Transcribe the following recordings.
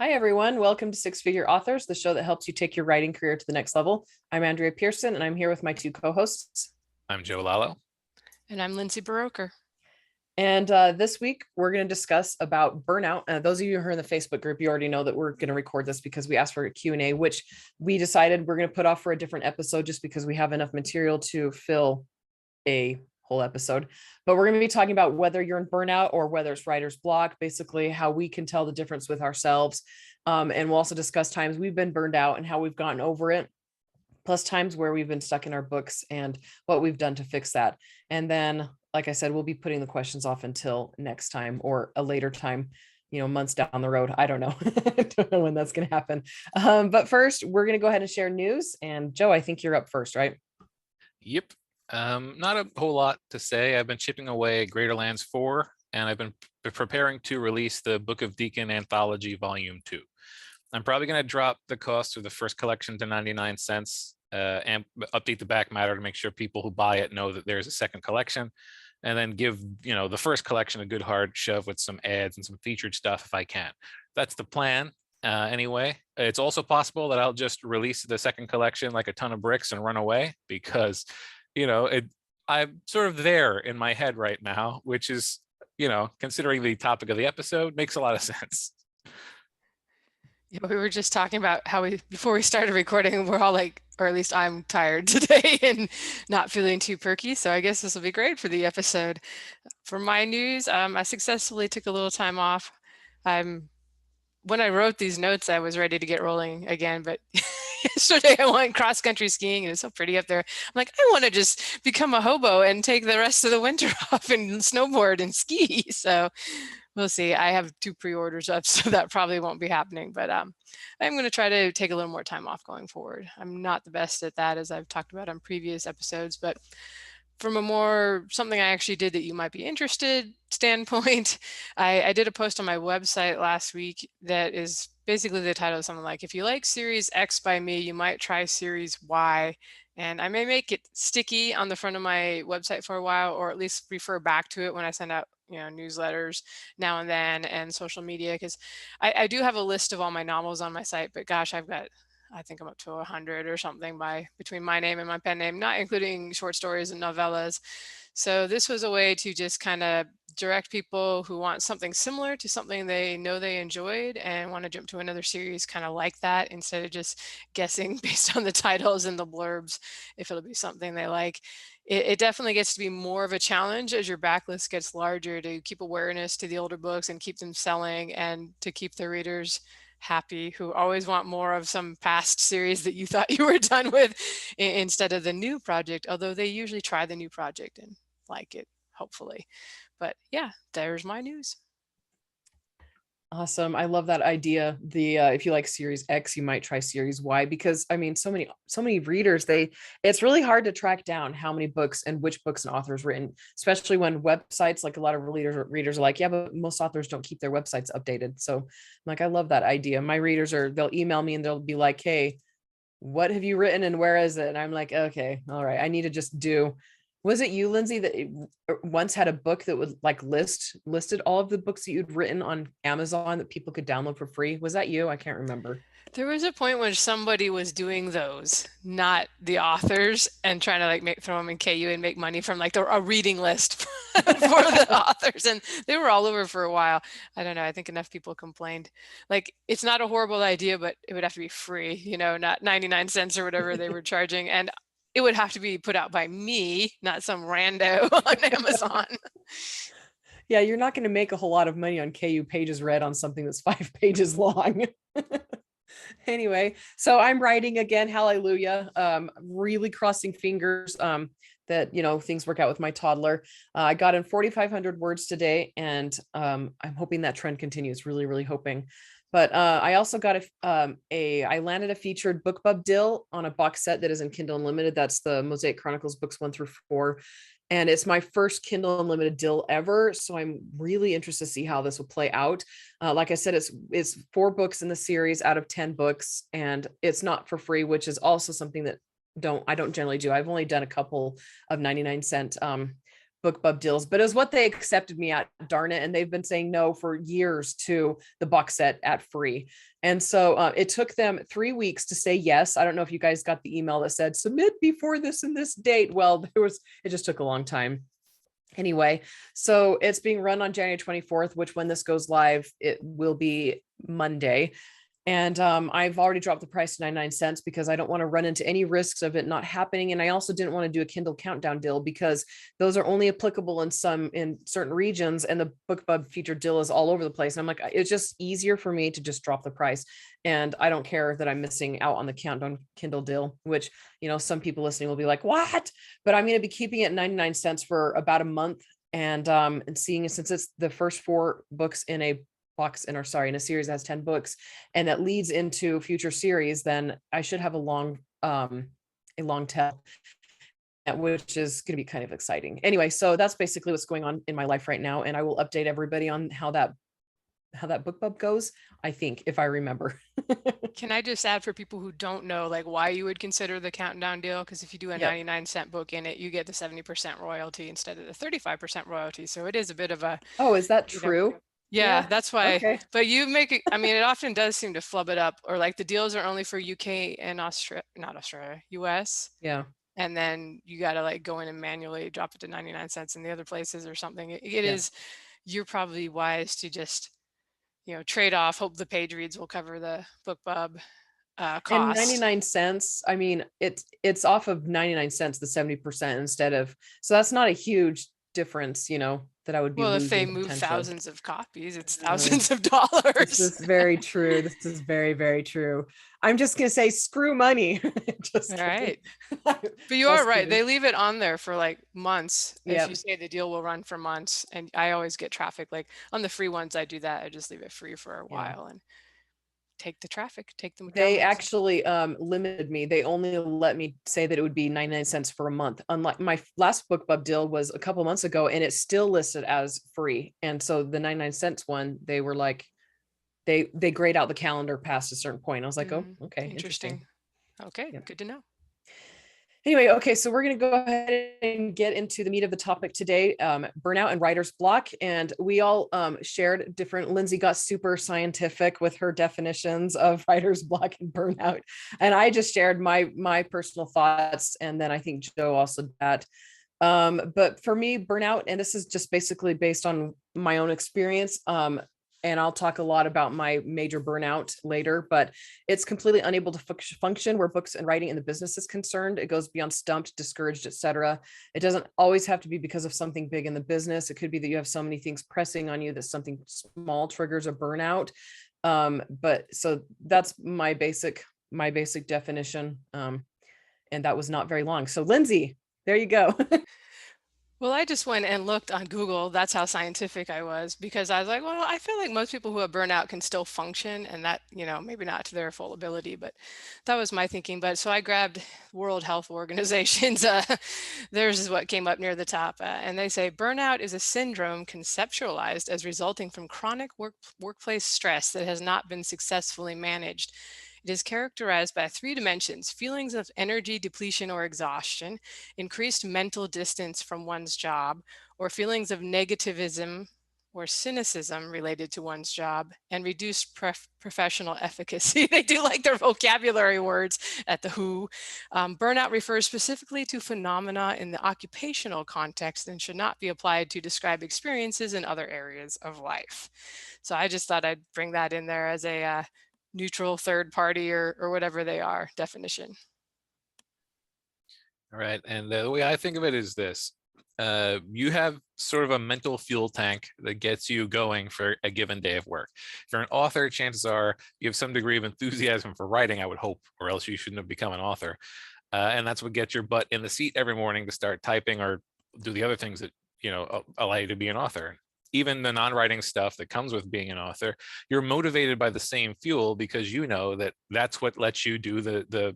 Hi, everyone. Welcome to Six Figure Authors, the show that helps you take your writing career to the next level. I'm Andrea Pearson, and I'm here with my two co-hosts. I'm Joe Lalo. And I'm Lindsay Baroker. And this week, we're going to discuss about burnout. Those of you who are in the Facebook group, you already know that we're going to record this because we asked for a Q&A, which we decided we're going to put off for a different episode just because we have enough material to fill a whole episode. But we're going to be talking about whether you're in burnout or whether it's writer's block, basically how we can tell the difference with ourselves. And we'll also discuss times we've been burned out and how we've gotten over it, plus times where we've been stuck in our books and what we've done to fix that. And then, like I said, we'll be putting the questions off until next time or a later time, months down the road. I don't know. I don't know when that's going to happen. But first, we're going to go ahead and share news. And Joe, I think you're up first, right? Yep. Not a whole lot to say. I've been chipping away at Greaterlands 4, and I've been preparing to release the Book of Deacon Anthology Volume 2. I'm probably going to drop the cost of the first collection to 99 cents and update the back matter to make sure people who buy it know that there's a second collection, and then give the first collection a good hard shove with some ads and some featured stuff if I can. That's the plan. Anyway, it's also possible that I'll just release the second collection like a ton of bricks and run away because I'm sort of there in my head right now, which is, considering the topic of the episode, makes a lot of sense. Yeah, we were just talking about how before we started recording, we're all like, or at least I'm tired today and not feeling too perky. So I guess this will be great for the episode. For my news, I successfully took a little time off. When I wrote these notes, I was ready to get rolling again, but yesterday I went cross-country skiing and it's so pretty up there. I'm like, I want to just become a hobo and take the rest of the winter off and snowboard and ski. So we'll see. I have 2 pre-orders up, so that probably won't be happening, but I'm going to try to take a little more time off going forward. I'm not the best at that, as I've talked about on previous episodes, but from a more something I actually did that you might be interested standpoint, I did a post on my website last week that is basically the title of something like, if you like Series X by me, you might try Series Y. And I may make it sticky on the front of my website for a while, or at least refer back to it when I send out newsletters now and then and social media, because I do have a list of all my novels on my site, but gosh, I think I'm up to 100 or something between my name and my pen name, not including short stories and novellas. So this was a way to just kind of direct people who want something similar to something they know they enjoyed and want to jump to another series kind of like that, instead of just guessing based on the titles and the blurbs if it'll be something they like. It definitely gets to be more of a challenge as your backlist gets larger, to keep awareness to the older books and keep them selling, and to keep the readers happy who always want more of some past series that you thought you were done with instead of the new project, although they usually try the new project and like it, hopefully. But yeah, there's my news. Awesome. I love that idea. If you like Series X, you might try Series Y, because I mean, so many readers, it's really hard to track down how many books and which books and authors written, especially when websites, like a lot of readers are like, yeah, but most authors don't keep their websites updated. So I love that idea. My readers they'll email me and they'll be like, hey, what have you written and where is it? And I'm like, okay, all right. I need to just was it you, Lindsay, that once had a book that would like listed all of the books that you'd written on Amazon that people could download for free? Was that you? I can't remember. There was a point when somebody was doing those, not the authors, and trying to throw them in KU and make money from a reading list for the authors. And they were all over for a while. I don't know. I think enough people complained. It's not a horrible idea, but it would have to be free, not 99 cents or whatever they were charging. And it would have to be put out by me, not some rando on Amazon. Yeah, you're not going to make a whole lot of money on KU pages read on something that's 5 pages long. Anyway, so I'm writing again, hallelujah. Really crossing fingers that things work out with my toddler. I got in 4,500 words today, and I'm hoping that trend continues. Really, really hoping. But I also got I landed a featured BookBub deal on a box set that is in Kindle Unlimited. That's the Mosaic Chronicles books 1 through 4. And it's my first Kindle Unlimited deal ever. So I'm really interested to see how this will play out. Like I said, it's 4 books in the series out of 10 books, and it's not for free, which is also something that I don't generally do. I've only done a couple of 99-cent BookBub deals, but it was what they accepted me at, darn it. And they've been saying no for years to the box set at free. And so it took them 3 weeks to say yes. I don't know if you guys got the email that said submit before this and this date. Well, it just took a long time. Anyway, so it's being run on January 24th, which when this goes live, it will be Monday. And I've already dropped the price to 99 cents because I don't want to run into any risks of it not happening. And I also didn't want to do a Kindle countdown deal because those are only applicable in certain regions, and the BookBub featured deal is all over the place. And I'm like, it's just easier for me to just drop the price. And I don't care that I'm missing out on the countdown Kindle deal, which, some people listening will be like, what? But I'm going to be keeping it 99 cents for about a month, and seeing, since it's the first 4 books in a in a series that has 10 books, and that leads into future series, then I should have a long tail, which is going to be kind of exciting. Anyway, so that's basically what's going on in my life right now, and I will update everybody on how that BookBub goes, I think, if I remember. Can I just add, for people who don't know, like, why you would consider the countdown deal? Because if you do a 99-cent book in it, you get the 70% royalty instead of the 35% royalty. So it is a bit of a... Oh, is that true? Yeah, that's why. Okay. But you make it, I mean, it often does seem to flub it up, or like the deals are only for UK and US. Yeah. And then you got to like go in and manually drop it to 99 cents in the other places or something. It is, you're probably wise to just, trade off, hope the page reads will cover the BookBub cost. And 99 cents, I mean, it's off of 99 cents, the 70% instead of, so that's not a huge difference, that I would be losing. If they move thousands of copies, it's thousands of dollars. This is very true. This is very, very true. I'm just going to say screw money. Just all right. But you are right. They leave it on there for like months. If you say the deal will run for months, and I always get traffic, like on the free ones, I do that. I just leave it free for a while and take the traffic, take them. They actually limited me. They only let me say that it would be 99 cents for a month. Unlike my last BookBub deal was a couple months ago, and it's still listed as free. And so the 99 cents one, they were like, they grayed out the calendar past a certain point. I was like, oh, okay, interesting. Okay, good to know. Anyway, okay, so we're going to go ahead and get into the meat of the topic today, burnout and writer's block. And we all shared different, Lindsay got super scientific with her definitions of writer's block and burnout. And I just shared my personal thoughts. And then I think Joe also did that. But for me, burnout, and this is just basically based on my own experience, and I'll talk a lot about my major burnout later, but it's completely unable to function where books and writing in the business is concerned. It goes beyond stumped, discouraged, etc. It doesn't always have to be because of something big in the business. It could be that you have so many things pressing on you that something small triggers a burnout. But so that's my basic definition. And that was not very long. So Lindsay, there you go. Well, I just went and looked on Google. That's how scientific I was, because I was like, well, I feel like most people who have burnout can still function, and that, maybe not to their full ability, but that was my thinking. But so I grabbed World Health Organization's, theirs is what came up near the top. And they say burnout is a syndrome conceptualized as resulting from chronic workplace stress that has not been successfully managed. It is characterized by 3 dimensions: feelings of energy depletion or exhaustion, increased mental distance from one's job, or feelings of negativism or cynicism related to one's job, and reduced professional efficacy. They do like their vocabulary words at the WHO. Burnout refers specifically to phenomena in the occupational context and should not be applied to describe experiences in other areas of life. So I just thought I'd bring that in there as a neutral third party or whatever they are definition. All right. And the way I think of it is this. You have sort of a mental fuel tank that gets you going for a given day of work. If you're an author, chances are you have some degree of enthusiasm for writing, I would hope, or else you shouldn't have become an author. And that's what gets your butt in the seat every morning to start typing or do the other things that, allow you to be an author. Even the non-writing stuff that comes with being an author, you're motivated by the same fuel because you know that that's what lets you do the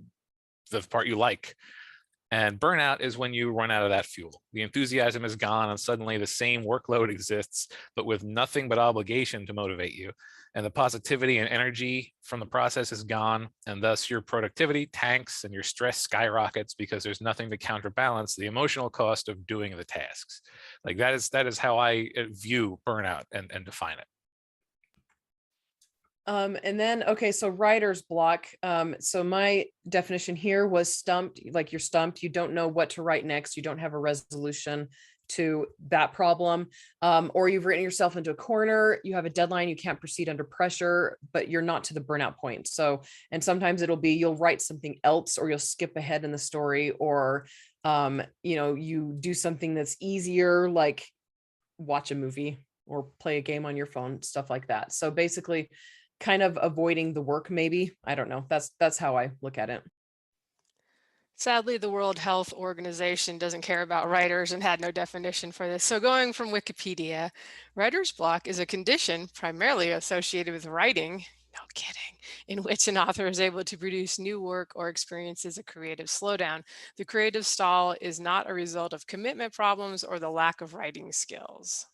part you like. And burnout is when you run out of that fuel. The enthusiasm is gone and suddenly the same workload exists, but with nothing but obligation to motivate you. And the positivity and energy from the process is gone. And thus your productivity tanks and your stress skyrockets because there's nothing to counterbalance the emotional cost of doing the tasks. Like that is how I view burnout and define it. And then, okay, so writer's block. So my definition here was stumped, like you're stumped, you don't know what to write next, you don't have a resolution to that problem, or you've written yourself into a corner, you have a deadline, you can't proceed under pressure, but you're not to the burnout point. So, and sometimes it'll be, you'll write something else, or you'll skip ahead in the story, or, you do something that's easier, like watch a movie or play a game on your phone, stuff like that. So basically, kind of avoiding the work, maybe. I don't know. That's how I look at it. Sadly, the World Health Organization doesn't care about writers and had no definition for this. So going from Wikipedia, writer's block is a condition primarily associated with writing, no kidding, in which an author is able to produce new work or experiences a creative slowdown. The creative stall is not a result of commitment problems or the lack of writing skills.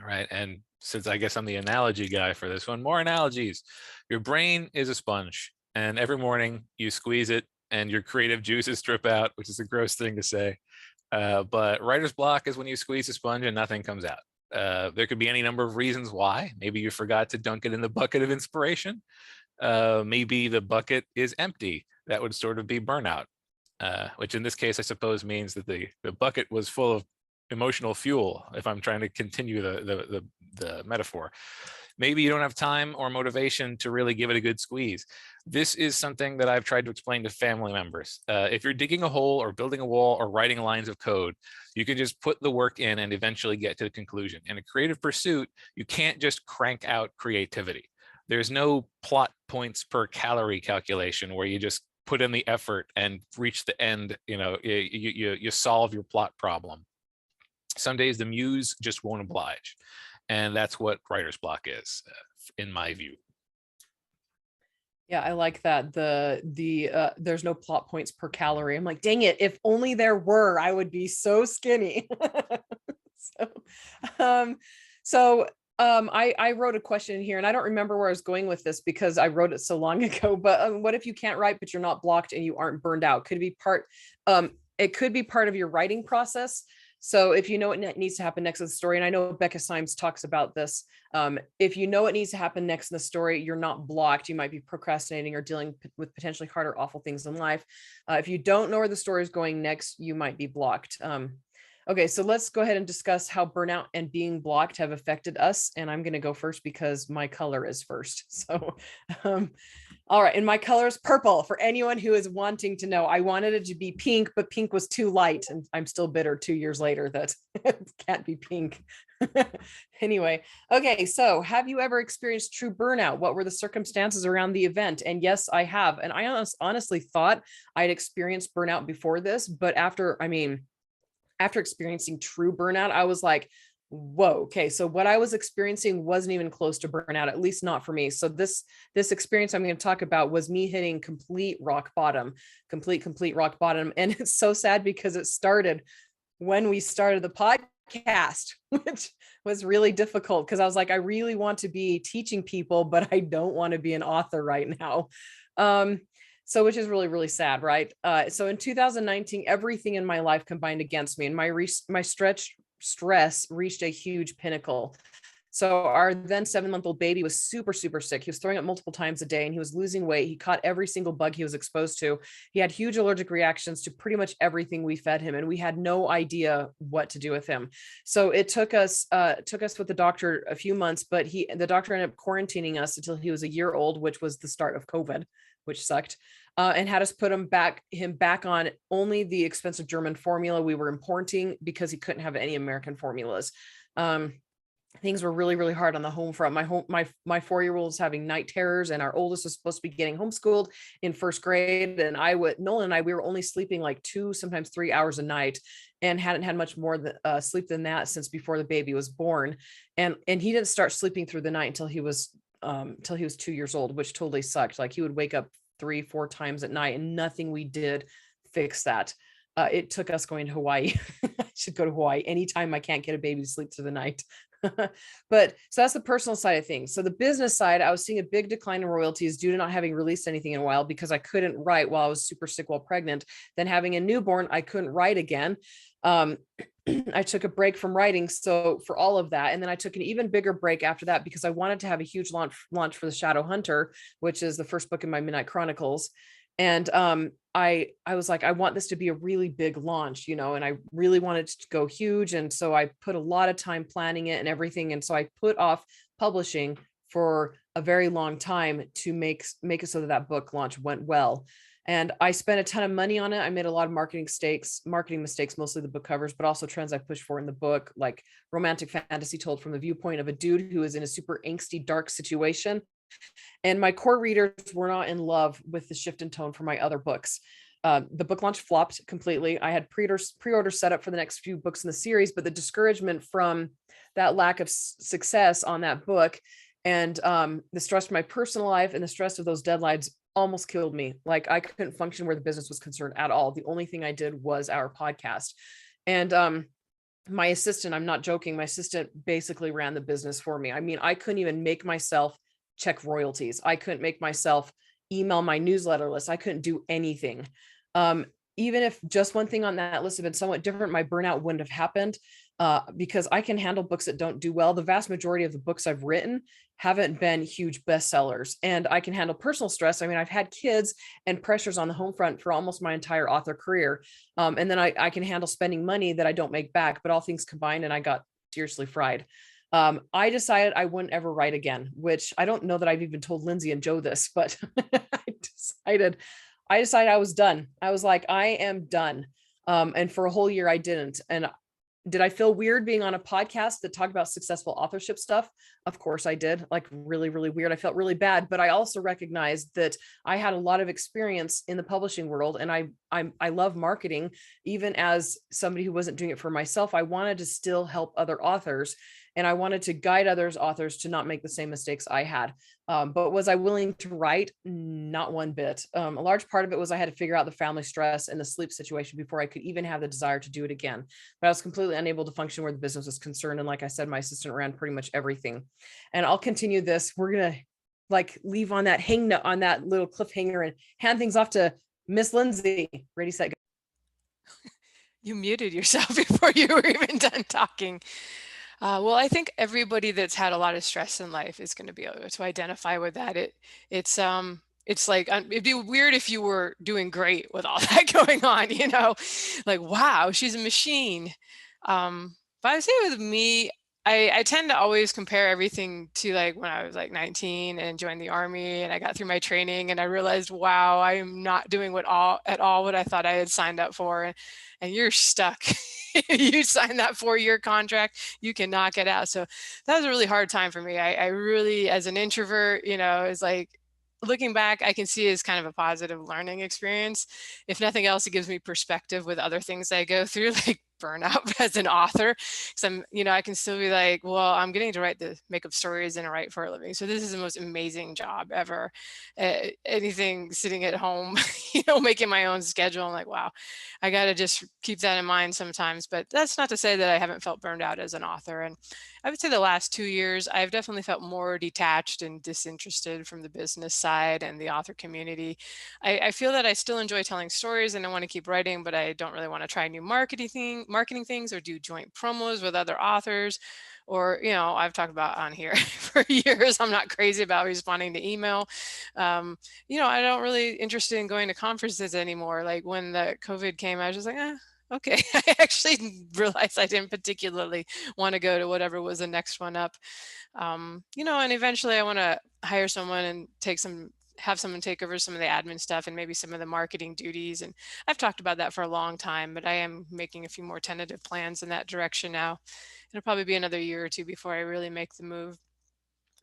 All right. And since I guess I'm the analogy guy for this one, more analogies. Your brain is a sponge, and every morning you squeeze it and your creative juices drip out, which is a gross thing to say. But writer's block is when you squeeze a sponge and nothing comes out. There could be any number of reasons why. Maybe you forgot to dunk it in the bucket of inspiration. Maybe the bucket is empty. That would sort of be burnout, which in this case, I suppose means that the bucket was full of emotional fuel, if I'm trying to continue the metaphor. Maybe you don't have time or motivation to really give it a good squeeze. This is something that I've tried to explain to family members. If you're digging a hole or building a wall or writing lines of code, you can just put the work in and eventually get to the conclusion. In a creative pursuit, you can't just crank out creativity. There's no plot points per calorie calculation where you just put in the effort and reach the end. You solve your plot problem. Some days the muse just won't oblige. And that's what writer's block is, in my view. Yeah, I like that. There's no plot points per calorie. I'm like, dang it, if only there were, I would be so skinny. I wrote a question here, and I don't remember where I was going with this because I wrote it so long ago, but what if you can't write, but you're not blocked and you aren't burned out? It could be part of your writing process. So if you know what needs to happen next in the story, and I know Becca Symes talks about this, if you know what needs to happen next in the story, you're not blocked. You might be procrastinating or dealing with potentially hard or awful things in life. If you don't know where the story is going next, you might be blocked. Okay, so let's go ahead and discuss how burnout and being blocked have affected us. And I'm going to go first because my color is first. So, all right. And my color is purple for anyone who is wanting to know. I wanted it to be pink, but pink was too light. And I'm still bitter 2 years later that it can't be pink. Anyway, okay. So have you ever experienced true burnout? What were the circumstances around the event? And yes, I have. And I honestly thought I'd experienced burnout before this, but after experiencing true burnout, I was like, whoa, okay. So what I was experiencing wasn't even close to burnout, at least not for me. So this experience I'm going to talk about was me hitting complete rock bottom. And it's so sad because it started when we started the podcast, which was really difficult because I was like, I really want to be teaching people, but I don't want to be an author right now. So, which is really, really sad, right? So in 2019, everything in my life combined against me, and my stress reached a huge pinnacle. So our then 7-month-old baby was super, super sick. He was throwing up multiple times a day and he was losing weight. He caught every single bug he was exposed to. He had huge allergic reactions to pretty much everything we fed him, and we had no idea what to do with him. So it took us with the doctor a few months, but the doctor ended up quarantining us until he was a year old, which was the start of COVID, which sucked, and had us put him back on only the expensive German formula we were importing because he couldn't have any American formulas. Things were really, really hard on the home front. My 4-year-old was having night terrors, and our oldest was supposed to be getting homeschooled in 1st grade. And Nolan and I, we were only sleeping like 2, sometimes 3 hours a night, and hadn't had much more sleep than that since before the baby was born. And he didn't start sleeping through the night until he was 2 years old, which totally sucked. Like he would wake up 3-4 times at night, and nothing we did fix that. It took us going to Hawaii. I should go to Hawaii anytime I can't get a baby to sleep through the night. But so that's the personal side of things. So the business side, I was seeing a big decline in royalties due to not having released anything in a while because I couldn't write while I was super sick while pregnant. Then having a newborn, I couldn't write again. I took a break from writing. So for all of that, and then I took an even bigger break after that because I wanted to have a huge launch for the Shadow Hunter, which is the first book in my Midnight Chronicles. And I was like, I want this to be a really big launch, you know, and I really wanted to go huge. And so I put a lot of time planning it and everything. And so I put off publishing for a very long time to make it so that that book launch went well. And I spent a ton of money on it. I made a lot of marketing mistakes, mostly the book covers, but also trends I pushed for in the book, like romantic fantasy told from the viewpoint of a dude who is in a super angsty, dark situation. And my core readers were not in love with the shift in tone for my other books. The book launch flopped completely. I had pre-orders set up for the next few books in the series, but the discouragement from that lack of success on that book and the stress of my personal life and the stress of those deadlines almost killed me. Like I couldn't function where the business was concerned at all. The only thing I did was our podcast. And my assistant, I'm not joking, my assistant basically ran the business for me. I mean, I couldn't even make myself check royalties. I couldn't make myself email my newsletter list. I couldn't do anything. Even if just one thing on that list had been somewhat different, my burnout wouldn't have happened because I can handle books that don't do well. The vast majority of the books I've written haven't been huge bestsellers, and I can handle personal stress. I mean, I've had kids and pressures on the home front for almost my entire author career. And then I can handle spending money that I don't make back, but all things combined, and I got seriously fried. I decided I wouldn't ever write again, which I don't know that I've even told Lindsay and Joe this, but I decided I was done. I was like, I am done. And for a whole year I didn't. And did I feel weird being on a podcast that talked about successful authorship stuff? Of course I did. Like really, really weird. I felt really bad, but I also recognized that I had a lot of experience in the publishing world, and I love marketing. Even as somebody who wasn't doing it for myself, I wanted to still help other authors, and I wanted to guide others authors to not make the same mistakes I had. But was I willing to write? Not one bit. A large part of it was I had to figure out the family stress and the sleep situation before I could even have the desire to do it again. But I was completely unable to function where the business was concerned. And like I said, my assistant ran pretty much everything. And I'll continue this. We're going to like leave on that hang note, on that little cliffhanger, and hand things off to Miss Lindsay. Ready, set, go. You muted yourself before you were even done talking. Well, I think everybody that's had a lot of stress in life is going to be able to identify with that. It's like it'd be weird if you were doing great with all that going on, you know, like, wow, she's a machine. But I would say with me, I tend to always compare everything to like when I was like 19 and joined the Army and I got through my training and I realized, wow, I am not doing at all what I thought I had signed up for. And you're stuck. You signed that 4-year contract, you cannot get out. So that was a really hard time for me. I really, as an introvert, you know, is like, looking back, I can see it as kind of a positive learning experience. If nothing else, it gives me perspective with other things I go through, like burnout as an author. Because I'm, you know, I can still be like, well, I'm getting to write the make-up stories and write for a living. So this is the most amazing job ever. Anything sitting at home, you know, making my own schedule. I'm like, wow, I got to just keep that in mind sometimes. But that's not to say that I haven't felt burned out as an author. And I would say the last 2 years, I've definitely felt more detached and disinterested from the business side and the author community. I feel that I still enjoy telling stories and I want to keep writing, but I don't really want to try new marketing things or do joint promos with other authors. Or, you know, I've talked about on here for years, I'm not crazy about responding to email. You know, I don't really interested in going to conferences anymore. Like when the COVID came, I was just like, okay. I actually realized I didn't particularly want to go to whatever was the next one up. You know, and eventually I want to hire someone and have someone take over some of the admin stuff and maybe some of the marketing duties. And I've talked about that for a long time, but I am making a few more tentative plans in that direction now. It'll probably be another year or two before I really make the move.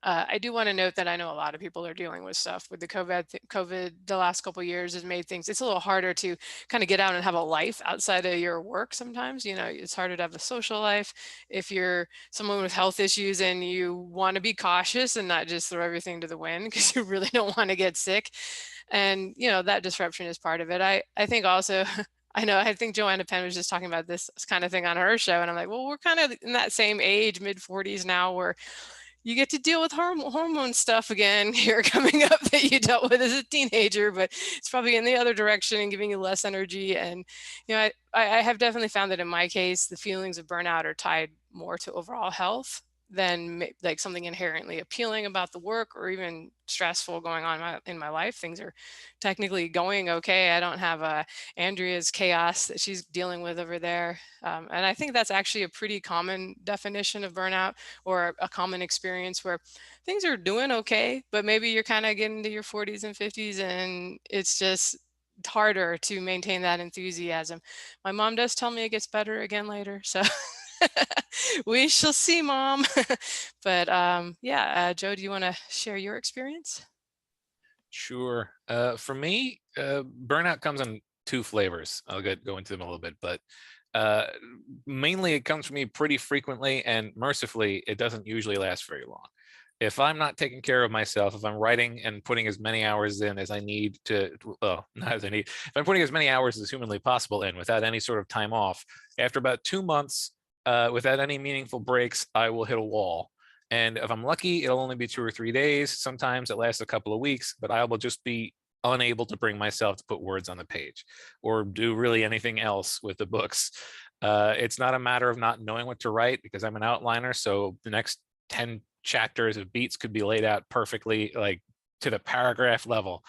I do want to note that I know a lot of people are dealing with stuff with the COVID. The last couple of years has made things, it's a little harder to kind of get out and have a life outside of your work sometimes. It's harder to have a social life if you're someone with health issues and you want to be cautious and not just throw everything to the wind because you really don't want to get sick. And, that disruption is part of it. I think also, I think Joanna Penn was just talking about this kind of thing on her show. And I'm like, well, we're kind of in that same age, mid 40s now, where you get to deal with hormone stuff again here coming up that you dealt with as a teenager, but it's probably in the other direction and giving you less energy. And, I have definitely found that in my case, the feelings of burnout are tied more to overall health than like something inherently appealing about the work or even stressful going on in my life. Things are technically going okay. I don't have Andrea's chaos that she's dealing with over there. And I think that's actually a pretty common definition of burnout, or a common experience where things are doing okay, but maybe you're kind of getting to your 40s and 50s and it's just harder to maintain that enthusiasm. My mom does tell me it gets better again later, so we shall see, Mom. But Joe, do you want to share your experience? Sure. For me, burnout comes in two flavors. I'll go into them a little bit, but mainly it comes for me pretty frequently, and mercifully, it doesn't usually last very long. If I'm not taking care of myself, if I'm writing and putting as many hours in as I need to, well, not as I need, if I'm putting as many hours as humanly possible in without any sort of time off, after about 2 months, without any meaningful breaks, I will hit a wall. And if I'm lucky, it'll only be 2 or 3 days. Sometimes it lasts a couple of weeks, but I will just be unable to bring myself to put words on the page or do really anything else with the books. It's not a matter of not knowing what to write, because I'm an outliner. So the next 10 chapters of beats could be laid out perfectly, like to the paragraph level,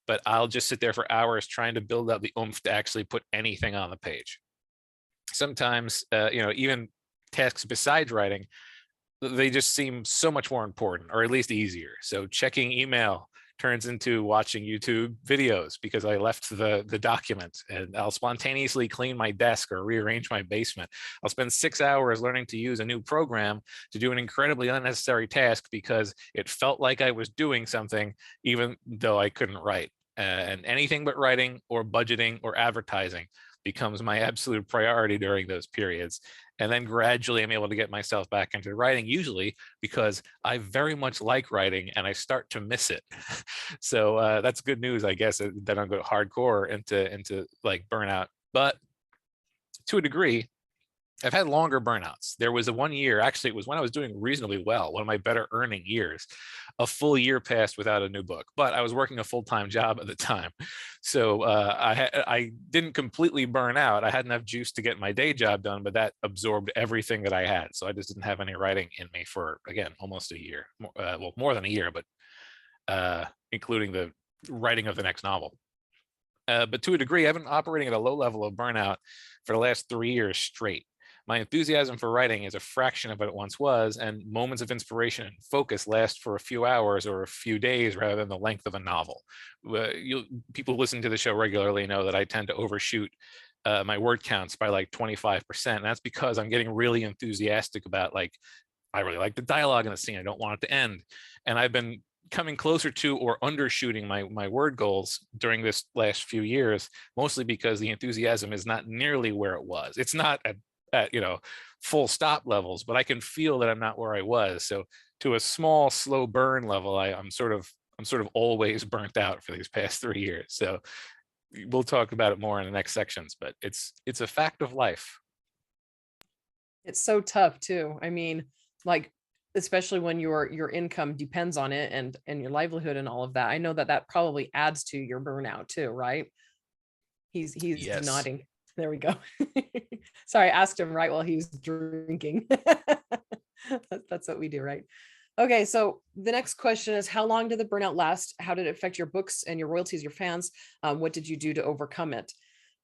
but I'll just sit there for hours trying to build up the oomph to actually put anything on the page. Sometimes, even tasks besides writing, they just seem so much more important, or at least easier. So checking email turns into watching YouTube videos because I left the document, and I'll spontaneously clean my desk or rearrange my basement. I'll spend 6 hours learning to use a new program to do an incredibly unnecessary task because it felt like I was doing something, even though I couldn't write. And anything but writing or budgeting or advertising becomes my absolute priority during those periods. And then gradually I'm able to get myself back into writing, usually because I very much like writing and I start to miss it. So that's good news, I guess, that I'm going hardcore into like burnout. But to a degree, I've had longer burnouts. There was a 1 year, actually, it was when I was doing reasonably well, one of my better earning years. A full year passed without a new book, but I was working a full-time job at the time. So I didn't completely burn out. I had enough juice to get my day job done, but that absorbed everything that I had. So I just didn't have any writing in me for, again, almost a year. Well, more than a year, but including the writing of the next novel. But to a degree, I've been operating at a low level of burnout for the last 3 years straight. My enthusiasm for writing is a fraction of what it once was, and moments of inspiration and focus last for a few hours or a few days rather than the length of a novel. People who listen to the show regularly know that I tend to overshoot my word counts by like 25%. And that's because I'm getting really enthusiastic about, like, I really like the dialogue in the scene. I don't want it to end. And I've been coming closer to or undershooting my word goals during this last few years, mostly because the enthusiasm is not nearly where it was. It's not at full stop levels, but I can feel that I'm not where I was. So to a small, slow burn level, I'm sort of always burnt out for these past 3 years. So we'll talk about it more in the next sections, but it's a fact of life. It's so tough too. I mean, like, especially when your income depends on it and your livelihood and all of that. I know that probably adds to your burnout too, right? He's Yes. nodding. There we go. Sorry, I asked him right while he was drinking. That's what we do, right? Okay, so the next question is, how long did the burnout last? How did it affect your books and your royalties, your fans? What did you do to overcome it?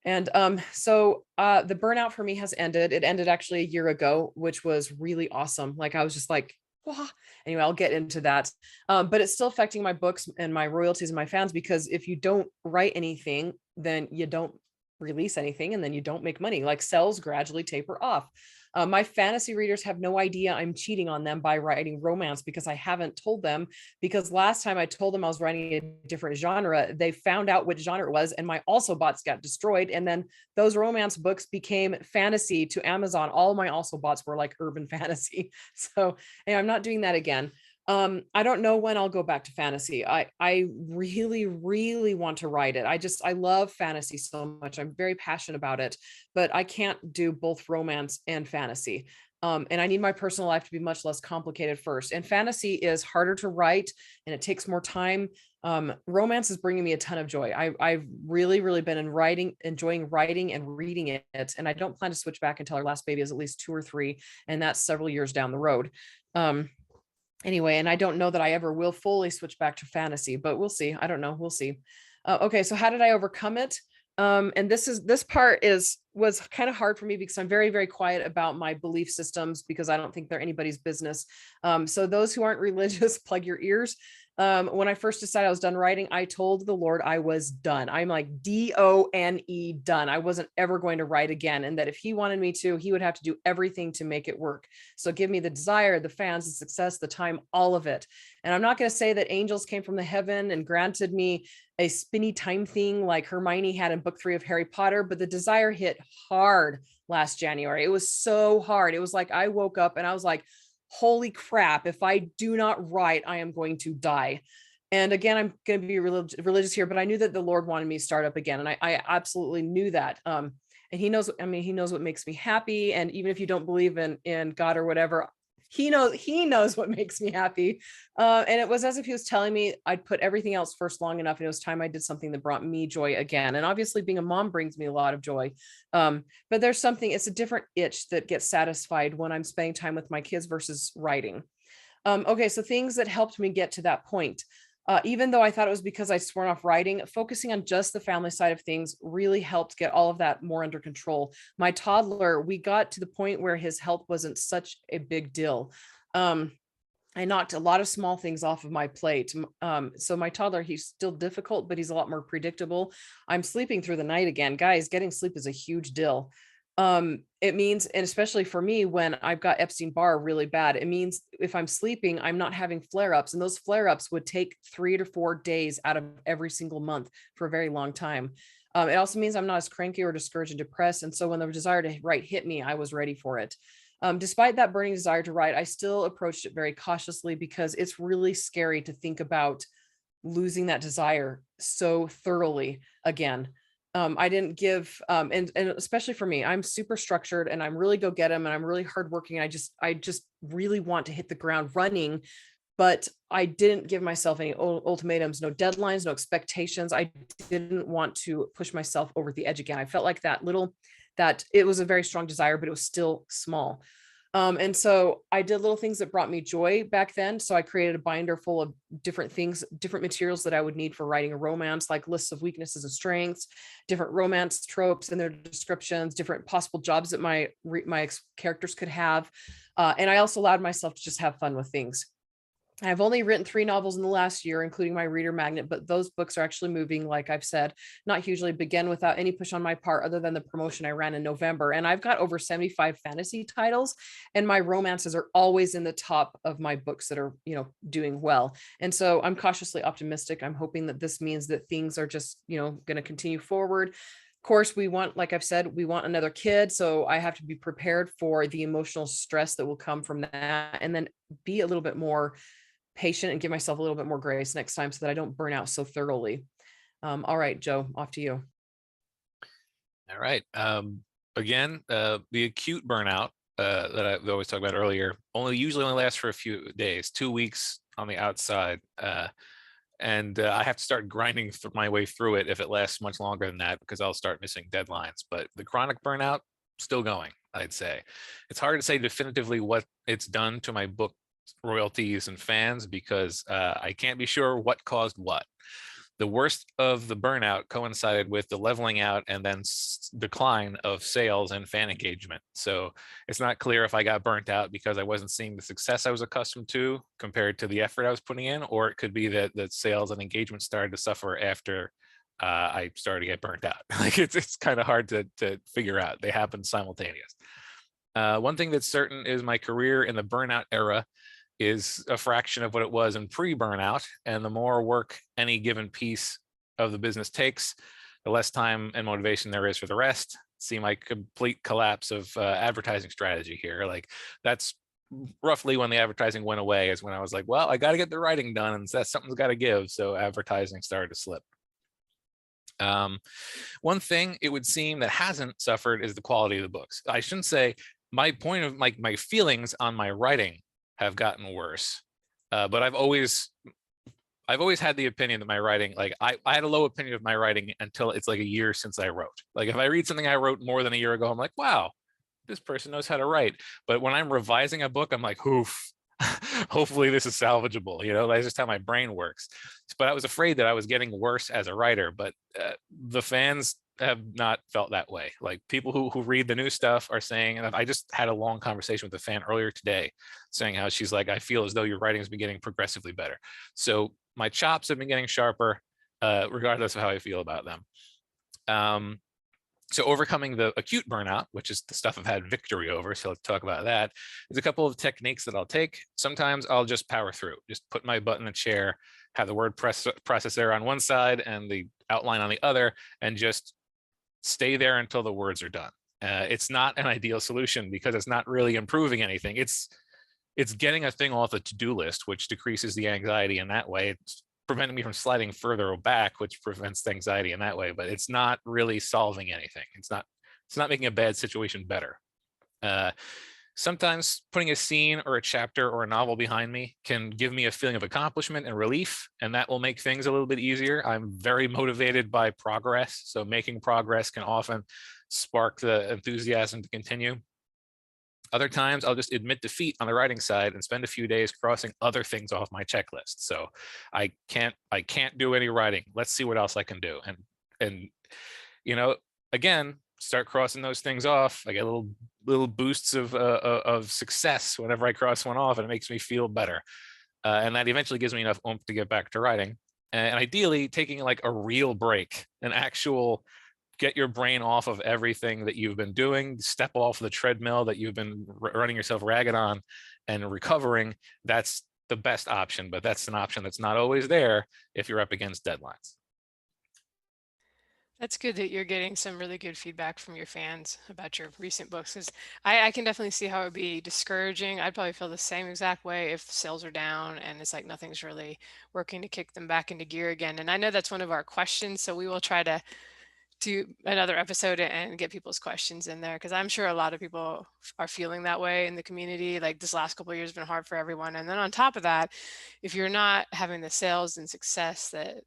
And so the burnout for me has ended. It ended actually a year ago, which was really awesome. Like, I was just like, wow. Anyway, I'll get into that. But it's still affecting my books and my royalties and my fans, because if you don't write anything, then you don't release anything, and then you don't make money. Like, sales gradually taper off. My fantasy readers have no idea I'm cheating on them by writing romance because I haven't told them. Because last time I told them I was writing a different genre, they found out which genre it was, and my also bots got destroyed. And then those romance books became fantasy to Amazon. All my also bots were like urban fantasy. So I'm not doing that again. I don't know when I'll go back to fantasy. I really, really want to write it. I love fantasy so much. I'm very passionate about it, but I can't do both romance and fantasy. And I need my personal life to be much less complicated first. And fantasy is harder to write and it takes more time. Romance is bringing me a ton of joy. I've really, really been enjoying writing and reading it. And I don't plan to switch back until our last baby is at least 2 or 3. And that's several years down the road. Anyway, and I don't know that I ever will fully switch back to fantasy, but we'll see. I don't know. We'll see. Okay. So how did I overcome it? And this part was kind of hard for me because I'm very, very quiet about my belief systems because I don't think they're anybody's business. So those who aren't religious, plug your ears. When I first decided I was done writing, I told the Lord I was done. I'm like DONE done. I wasn't ever going to write again. And that if he wanted me to, he would have to do everything to make it work. So give me the desire, the fans, the success, the time, all of it. And I'm not going to say that angels came from the heaven and granted me a spinny time thing like Hermione had in book 3 of Harry Potter, but the desire hit hard last January. It was so hard. It was like, I woke up and I was like, holy crap, if I do not write, I am going to die. And again, I'm going to be religious here, but I knew that the Lord wanted me to start up again. And I absolutely knew that. And he knows, he knows what makes me happy. And even if you don't believe in God or whatever, he knows what makes me happy. And it was as if he was telling me I'd put everything else first long enough. And it was time I did something that brought me joy again. And obviously being a mom brings me a lot of joy. But there's something, it's a different itch that gets satisfied when I'm spending time with my kids versus writing. Okay. So things that helped me get to that point. Even though I thought it was because I sworn off writing, focusing on just the family side of things really helped get all of that more under control. My toddler, we got to the point where his health wasn't such a big deal. I knocked a lot of small things off of my plate. So my toddler, he's still difficult, but he's a lot more predictable. I'm sleeping through the night again. Guys, getting sleep is a huge deal. It means, and especially for me, when I've got Epstein-Barr really bad, it means if I'm sleeping, I'm not having flare-ups, and those flare-ups would take 3 to 4 days out of every single month for a very long time. It also means I'm not as cranky or discouraged and depressed. And so when the desire to write hit me, I was ready for it. Despite that burning desire to write, I still approached it very cautiously because it's really scary to think about losing that desire so thoroughly again. I didn't give, and especially for me, I'm super structured and I'm really go get them and I'm really hardworking. I just really want to hit the ground running, but I didn't give myself any ultimatums, no deadlines, no expectations. I didn't want to push myself over the edge again. I felt like that it was a very strong desire, but it was still small. And so I did little things that brought me joy back then. So I created a binder full of different things, different materials that I would need for writing a romance, like lists of weaknesses and strengths, different romance tropes and their descriptions, different possible jobs that my characters could have. And I also allowed myself to just have fun with things. I've only written 3 novels in the last year, including my reader magnet, but those books are actually moving, like I've said, not hugely, begin without any push on my part other than the promotion I ran in November. And I've got over 75 fantasy titles, and my romances are always in the top of my books that are, doing well. And so I'm cautiously optimistic. I'm hoping that this means that things are just, going to continue forward. Of course, we want, like I've said, we want another kid. So I have to be prepared for the emotional stress that will come from that, and then be a little bit more patient and give myself a little bit more grace next time so that I don't burn out so thoroughly. All right, Joe, off to you. All right. Again, the acute burnout that I always talk about earlier usually only lasts for a few days, 2 weeks on the outside. And I have to start grinding my way through it if it lasts much longer than that, because I'll start missing deadlines. But the chronic burnout, still going, I'd say. It's hard to say definitively what it's done to my book royalties and fans, because I can't be sure what caused what. The worst of the burnout coincided with the leveling out and then decline of sales and fan engagement. So it's not clear if I got burnt out because I wasn't seeing the success I was accustomed to compared to the effort I was putting in, or it could be that sales and engagement started to suffer after I started to get burnt out. Like it's kind of hard to figure out. They happen simultaneous. One thing that's certain is my career in the burnout era is a fraction of what it was in pre-burnout. And the more work any given piece of the business takes, the less time and motivation there is for the rest. See my complete collapse of advertising strategy here. Like that's roughly when the advertising went away, is when I was like, well, I got to get the writing done, and that something's got to give. So advertising started to slip. One thing it would seem that hasn't suffered is the quality of the books. I shouldn't say my point of my feelings on my writing have gotten worse, but I've always had the opinion that my writing, like I had a low opinion of my writing until it's like a year since I wrote. Like if I read something I wrote more than a year ago, I'm like, wow, this person knows how to write. But when I'm revising a book, I'm like, oof, hopefully this is salvageable. You know, that's just how my brain works. But I was afraid that I was getting worse as a writer, but the fans have not felt that way. Like people who read the new stuff are saying, and I just had a long conversation with a fan earlier today saying how she's like, I feel as though your writing has been getting progressively better. So my chops have been getting sharper, regardless of how I feel about them. So overcoming the acute burnout, which is the stuff I've had victory over, so let's talk about that. There's a couple of techniques that I'll take. Sometimes I'll just power through, just put my butt in the chair, have the word processor on one side and the outline on the other, and just stay there until the words are done. It's not an ideal solution because it's not really improving anything. It's getting a thing off the to-do list, which decreases the anxiety in that way. It's preventing me from sliding further back, which prevents the anxiety in that way, but it's not really solving anything. It's not making a bad situation better. Sometimes putting a scene or a chapter or a novel behind me can give me a feeling of accomplishment and relief, and that will make things a little bit easier. I'm very motivated by progress, so making progress can often spark the enthusiasm to continue. Other times I'll just admit defeat on the writing side and spend a few days crossing other things off my checklist. So I can't do any writing. Let's see what else I can do. And you know, again, start crossing those things off. I get little boosts of success whenever I cross one off, and it makes me feel better. And that eventually gives me enough oomph to get back to writing. And ideally taking like a real break, an actual get your brain off of everything that you've been doing, step off the treadmill that you've been running yourself ragged on, and recovering. That's the best option, but that's an option that's not always there if you're up against deadlines. That's good that you're getting some really good feedback from your fans about your recent books, because I can definitely see how it would be discouraging. I'd probably feel the same exact way if sales are down and it's like nothing's really working to kick them back into gear again. And I know that's one of our questions, so we will try to do another episode and get people's questions in there, because I'm sure a lot of people are feeling that way in the community. Like this last couple of years has been hard for everyone, and then on top of that, if you're not having the sales and success that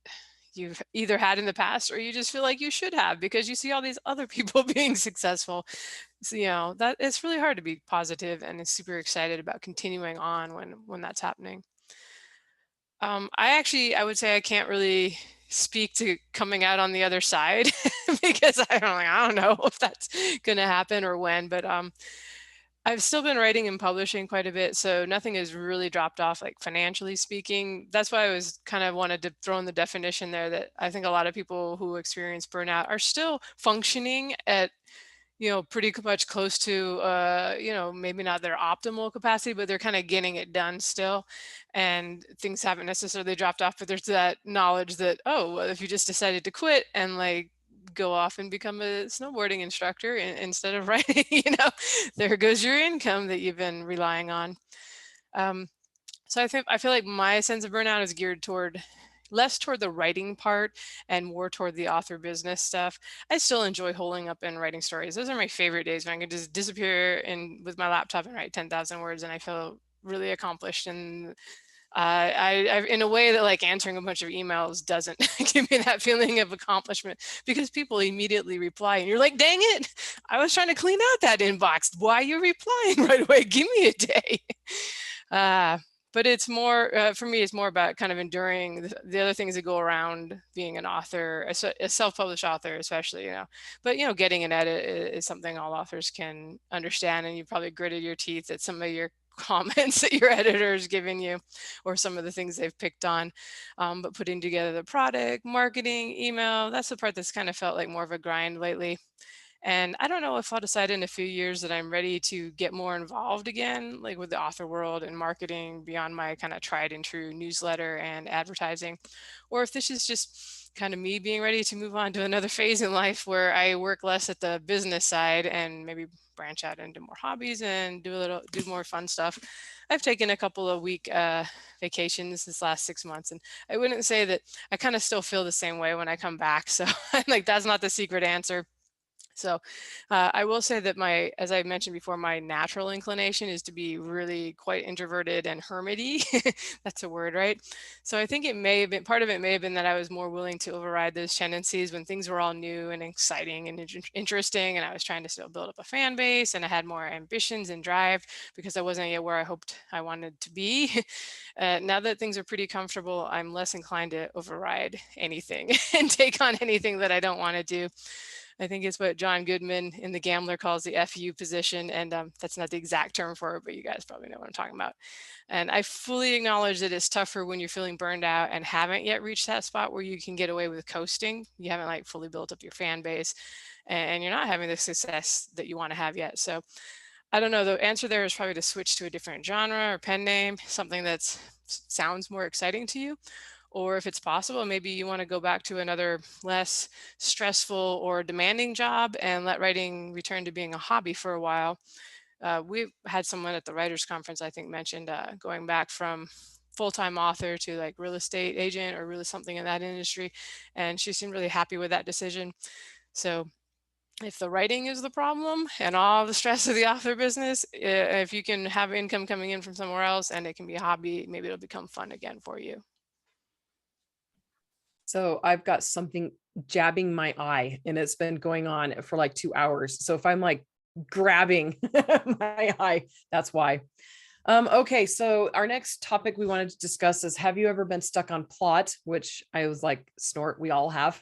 you've either had in the past, or you just feel like you should have because you see all these other people being successful, so that it's really hard to be positive and is super excited about continuing on when that's happening. I would say I can't really speak to coming out on the other side because I don't know if that's going to happen or when, but I've still been writing and publishing quite a bit, so nothing has really dropped off, like financially speaking. That's why I was kind of wanted to throw in the definition there that I think a lot of people who experience burnout are still functioning at pretty much close to, maybe not their optimal capacity, but they're kind of getting it done still. And things haven't necessarily dropped off, but there's that knowledge that, oh, well, if you just decided to quit and like go off and become a snowboarding instructor instead of writing, there goes your income that you've been relying on. So I feel like my sense of burnout is geared less toward the writing part and more toward the author business stuff. I still enjoy holding up and writing stories. Those are my favorite days, when I can just disappear with my laptop and write 10,000 words, and I feel really accomplished. And I in a way that like answering a bunch of emails doesn't give me that feeling of accomplishment, because people immediately reply and you're like, dang it, I was trying to clean out that inbox. Why are you replying right away? Give me a day. But it's more, for me, it's more about kind of enduring the other things that go around being an author, a self-published author, especially, But, getting an edit is something all authors can understand. And you probably gritted your teeth at some of your comments that your editor is giving you, or some of the things they've picked on. But putting together the product, marketing, email, that's the part that's kind of felt like more of a grind lately. And I don't know if I'll decide in a few years that I'm ready to get more involved again, like with the author world and marketing beyond my kind of tried and true newsletter and advertising, or if this is just kind of me being ready to move on to another phase in life where I work less at the business side and maybe branch out into more hobbies and do more fun stuff. I've taken a couple of week vacations this last 6 months, and I wouldn't say that I kind of still feel the same way when I come back. So like that's not the secret answer. So I will say that as I mentioned before, my natural inclination is to be really quite introverted and hermity. That's a word, right? So I think it may have been, part of it may have been that I was more willing to override those tendencies when things were all new and exciting and interesting. And I was trying to still build up a fan base, and I had more ambitions and drive because I wasn't yet where I hoped I wanted to be. Now that things are pretty comfortable, I'm less inclined to override anything and take on anything that I don't want to do. I think it's what John Goodman in The Gambler calls the FU position. And that's not the exact term for it, but you guys probably know what I'm talking about. And I fully acknowledge that it's tougher when you're feeling burned out and haven't yet reached that spot where you can get away with coasting. You haven't like fully built up your fan base, and you're not having the success that you want to have yet. So I don't know. The answer there is probably to switch to a different genre or pen name, something that sounds more exciting to you. Or if it's possible, maybe you want to go back to another less stressful or demanding job and let writing return to being a hobby for a while. We've had someone at the writers conference, I think, mentioned going back from full-time author to like real estate agent or really something in that industry. And she seemed really happy with that decision. So if the writing is the problem and all the stress of the author business, if you can have income coming in from somewhere else and it can be a hobby, maybe it'll become fun again for you. So I've got something jabbing my eye, and it's been going on for like 2 hours. So if I'm like grabbing my eye, that's why. Okay, so our next topic we wanted to discuss is, have you ever been stuck on plot? Which I was like, snort, we all have.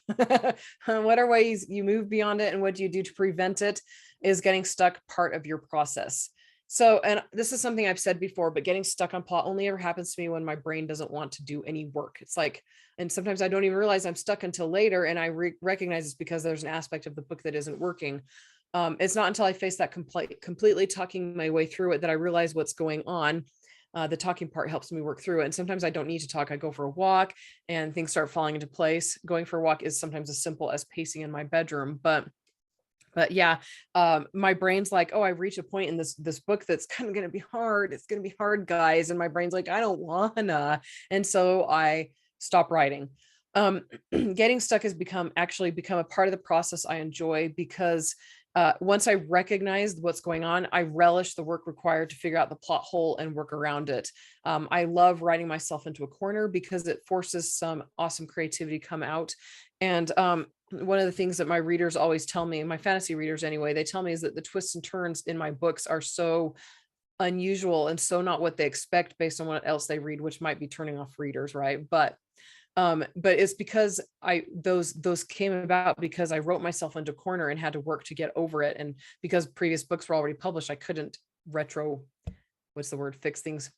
What are ways you move beyond it, and what do you do to prevent it? Is getting stuck part of your process? So, and this is something I've said before, but getting stuck on plot only ever happens to me when my brain doesn't want to do any work. It's like, and sometimes I don't even realize I'm stuck until later, and I recognize it's because there's an aspect of the book that isn't working. It's not until I face that completely talking my way through it that I realize what's going on. The talking part helps me work through it. And sometimes I don't need to talk. I go for a walk and things start falling into place. Going for a walk is sometimes as simple as pacing in my bedroom, but yeah, my brain's like, oh, I've reached a point in this book that's kind of going to be hard. It's going to be hard, guys. And my brain's like, I don't wanna. And so I stop writing. Getting stuck has become a part of the process I enjoy, because once I recognized what's going on, I relish the work required to figure out the plot hole and work around it. I love writing myself into a corner because it forces some awesome creativity to come out. And one of the things that my readers always tell me, my fantasy readers anyway, they tell me, is that the twists and turns in my books are so unusual and so not what they expect based on what else they read, which might be turning off readers, right? But it's because those came about because I wrote myself into a corner and had to work to get over it. And because previous books were already published, I couldn't fix things,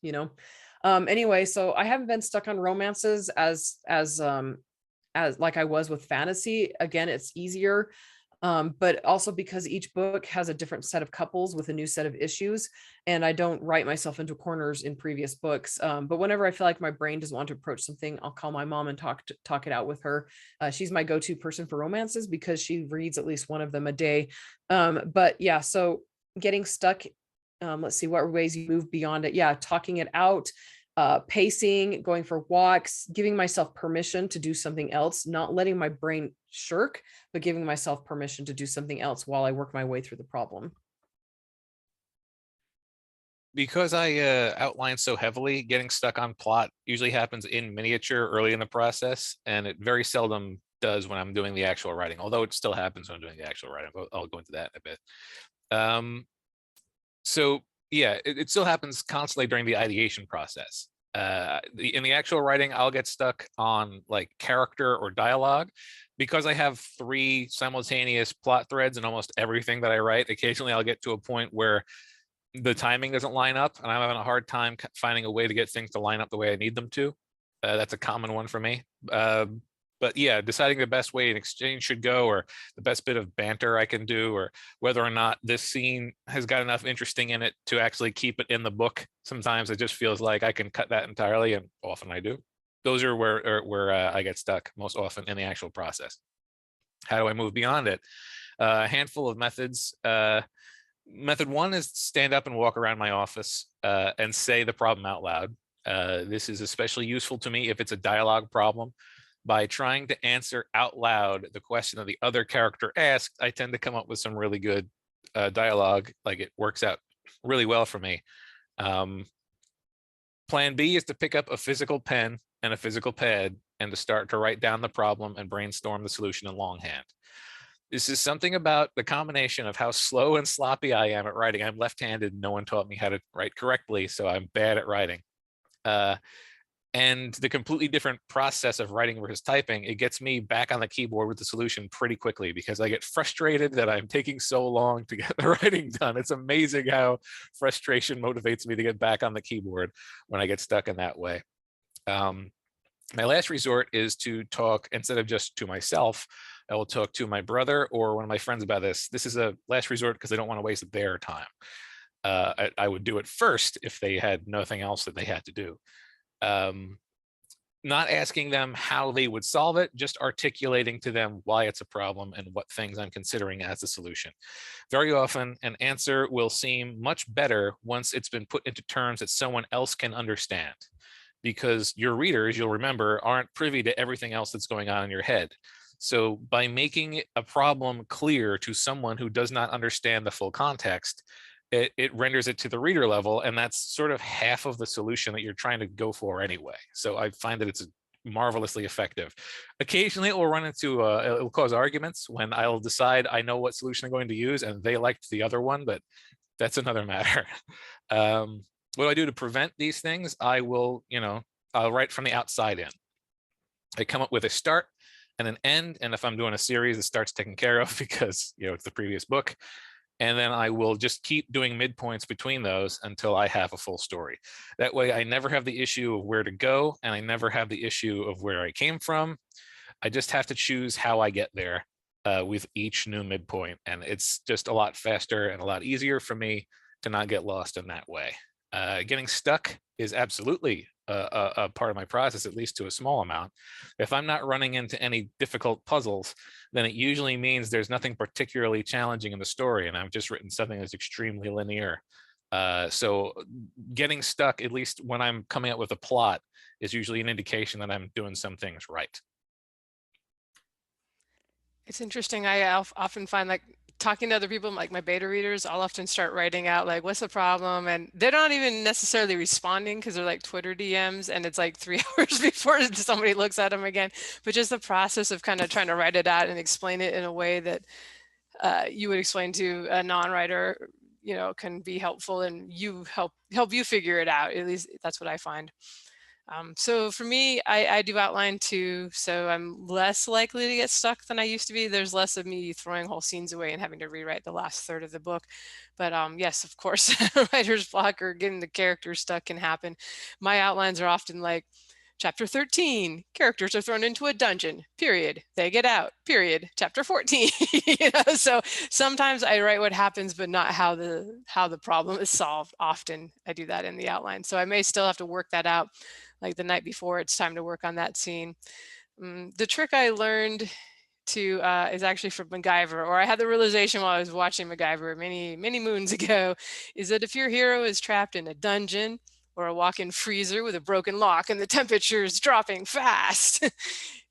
anyway. So I haven't been stuck on romances as like I was with fantasy. Again, it's easier. But also because each book has a different set of couples with a new set of issues, and I don't write myself into corners in previous books. But whenever I feel like my brain doesn't want to approach something, I'll call my mom and talk it out with her. She's my go-to person for romances because she reads at least one of them a day. But yeah, so getting stuck, let's see, what ways you move beyond it. Yeah, talking it out. Pacing, going for walks, giving myself permission to do something else, not letting my brain shirk, but giving myself permission to do something else while I work my way through the problem. Because I outline so heavily, getting stuck on plot usually happens in miniature early in the process, and it very seldom does when I'm doing the actual writing, although it still happens when I'm doing the actual writing. I'll go into that in a bit. So yeah, it still happens constantly during the ideation process. In the actual writing, I'll get stuck on like character or dialogue because I have 3 simultaneous plot threads in almost everything that I write. Occasionally I'll get to a point where the timing doesn't line up and I'm having a hard time finding a way to get things to line up the way I need them to. That's a common one for me. But yeah, deciding the best way an exchange should go, or the best bit of banter I can do, or whether or not this scene has got enough interesting in it to actually keep it in the book. Sometimes it just feels like I can cut that entirely, and often I do. Those are where I get stuck most often in the actual process. How do I move beyond it? A handful of methods. Method one is stand up and walk around my office and say the problem out loud. This is especially useful to me if it's a dialogue problem. By trying to answer out loud the question that the other character asked, I tend to come up with some really good dialogue. Like, it works out really well for me. Plan B is to pick up a physical pen and a physical pad and to start to write down the problem and brainstorm the solution in longhand. This is something about the combination of how slow and sloppy I am at writing. I'm left-handed. No one taught me how to write correctly, so I'm bad at writing. And the completely different process of writing versus typing, it gets me back on the keyboard with the solution pretty quickly because I get frustrated that I'm taking so long to get the writing done. It's amazing how frustration motivates me to get back on the keyboard when I get stuck in that way. My last resort is to talk, instead of just to myself, I will talk to my brother or one of my friends about this. This is a last resort because I don't want to waste their time. I would do it first if they had nothing else that they had to do. Not asking them how they would solve it, just articulating to them why it's a problem and what things I'm considering as a solution. Very often, an answer will seem much better once it's been put into terms that someone else can understand, because your readers, you'll remember, aren't privy to everything else that's going on in your head. So by making a problem clear to someone who does not understand the full context, it renders it to the reader level, and that's sort of half of the solution that you're trying to go for anyway. So I find that it's marvelously effective. Occasionally it will run into, it will cause arguments when I'll decide I know what solution I'm going to use and they liked the other one, but that's another matter. What do I do to prevent these things? I will, I'll write from the outside in. I come up with a start and an end, and if I'm doing a series, the start's taken care of because it's the previous book. And then I will just keep doing midpoints between those until I have a full story. That way I never have the issue of where to go, and I never have the issue of where I came from. I just have to choose how I get there with each new midpoint. And it's just a lot faster and a lot easier for me to not get lost in that way. Getting stuck is absolutely a part of my process, at least to a small amount. If I'm not running into any difficult puzzles, then it usually means there's nothing particularly challenging in the story, and I've just written something that's extremely linear. So getting stuck, at least when I'm coming up with a plot, is usually an indication that I'm doing some things right. It's interesting. I often find, like, talking to other people, like my beta readers, I'll often start writing out, like, what's the problem? And they're not even necessarily responding because they're like Twitter DMs, and it's like 3 hours before somebody looks at them again. But just the process of kind of trying to write it out and explain it in a way that you would explain to a non-writer, can be helpful, and help you figure it out. At least that's what I find. So for me, I do outline too, so I'm less likely to get stuck than I used to be. There's less of me throwing whole scenes away and having to rewrite the last third of the book. But yes, of course, writer's block or getting the characters stuck can happen. My outlines are often like, Chapter 13, characters are thrown into a dungeon, period. They get out, period. Chapter 14. So sometimes I write what happens, but not how the problem is solved. Often I do that in the outline. So I may still have to work that out, like the night before it's time to work on that scene. The trick I learned is actually from MacGyver, or I had the realization while I was watching MacGyver many moons ago, is that if your hero is trapped in a dungeon or a walk-in freezer with a broken lock and the temperature is dropping fast,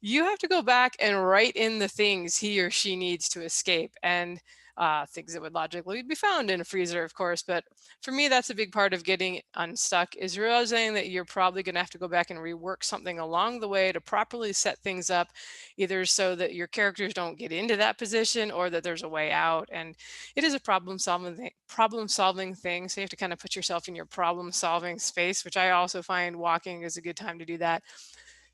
you have to go back and write in the things he or she needs to escape, and things that would logically be found in a freezer, of course. But for me, that's a big part of getting unstuck, is realizing that you're probably going to have to go back and rework something along the way to properly set things up, either so that your characters don't get into that position or that there's a way out. And it is a problem solving thing. So you have to kind of put yourself in your problem solving space, which I also find walking is a good time to do that.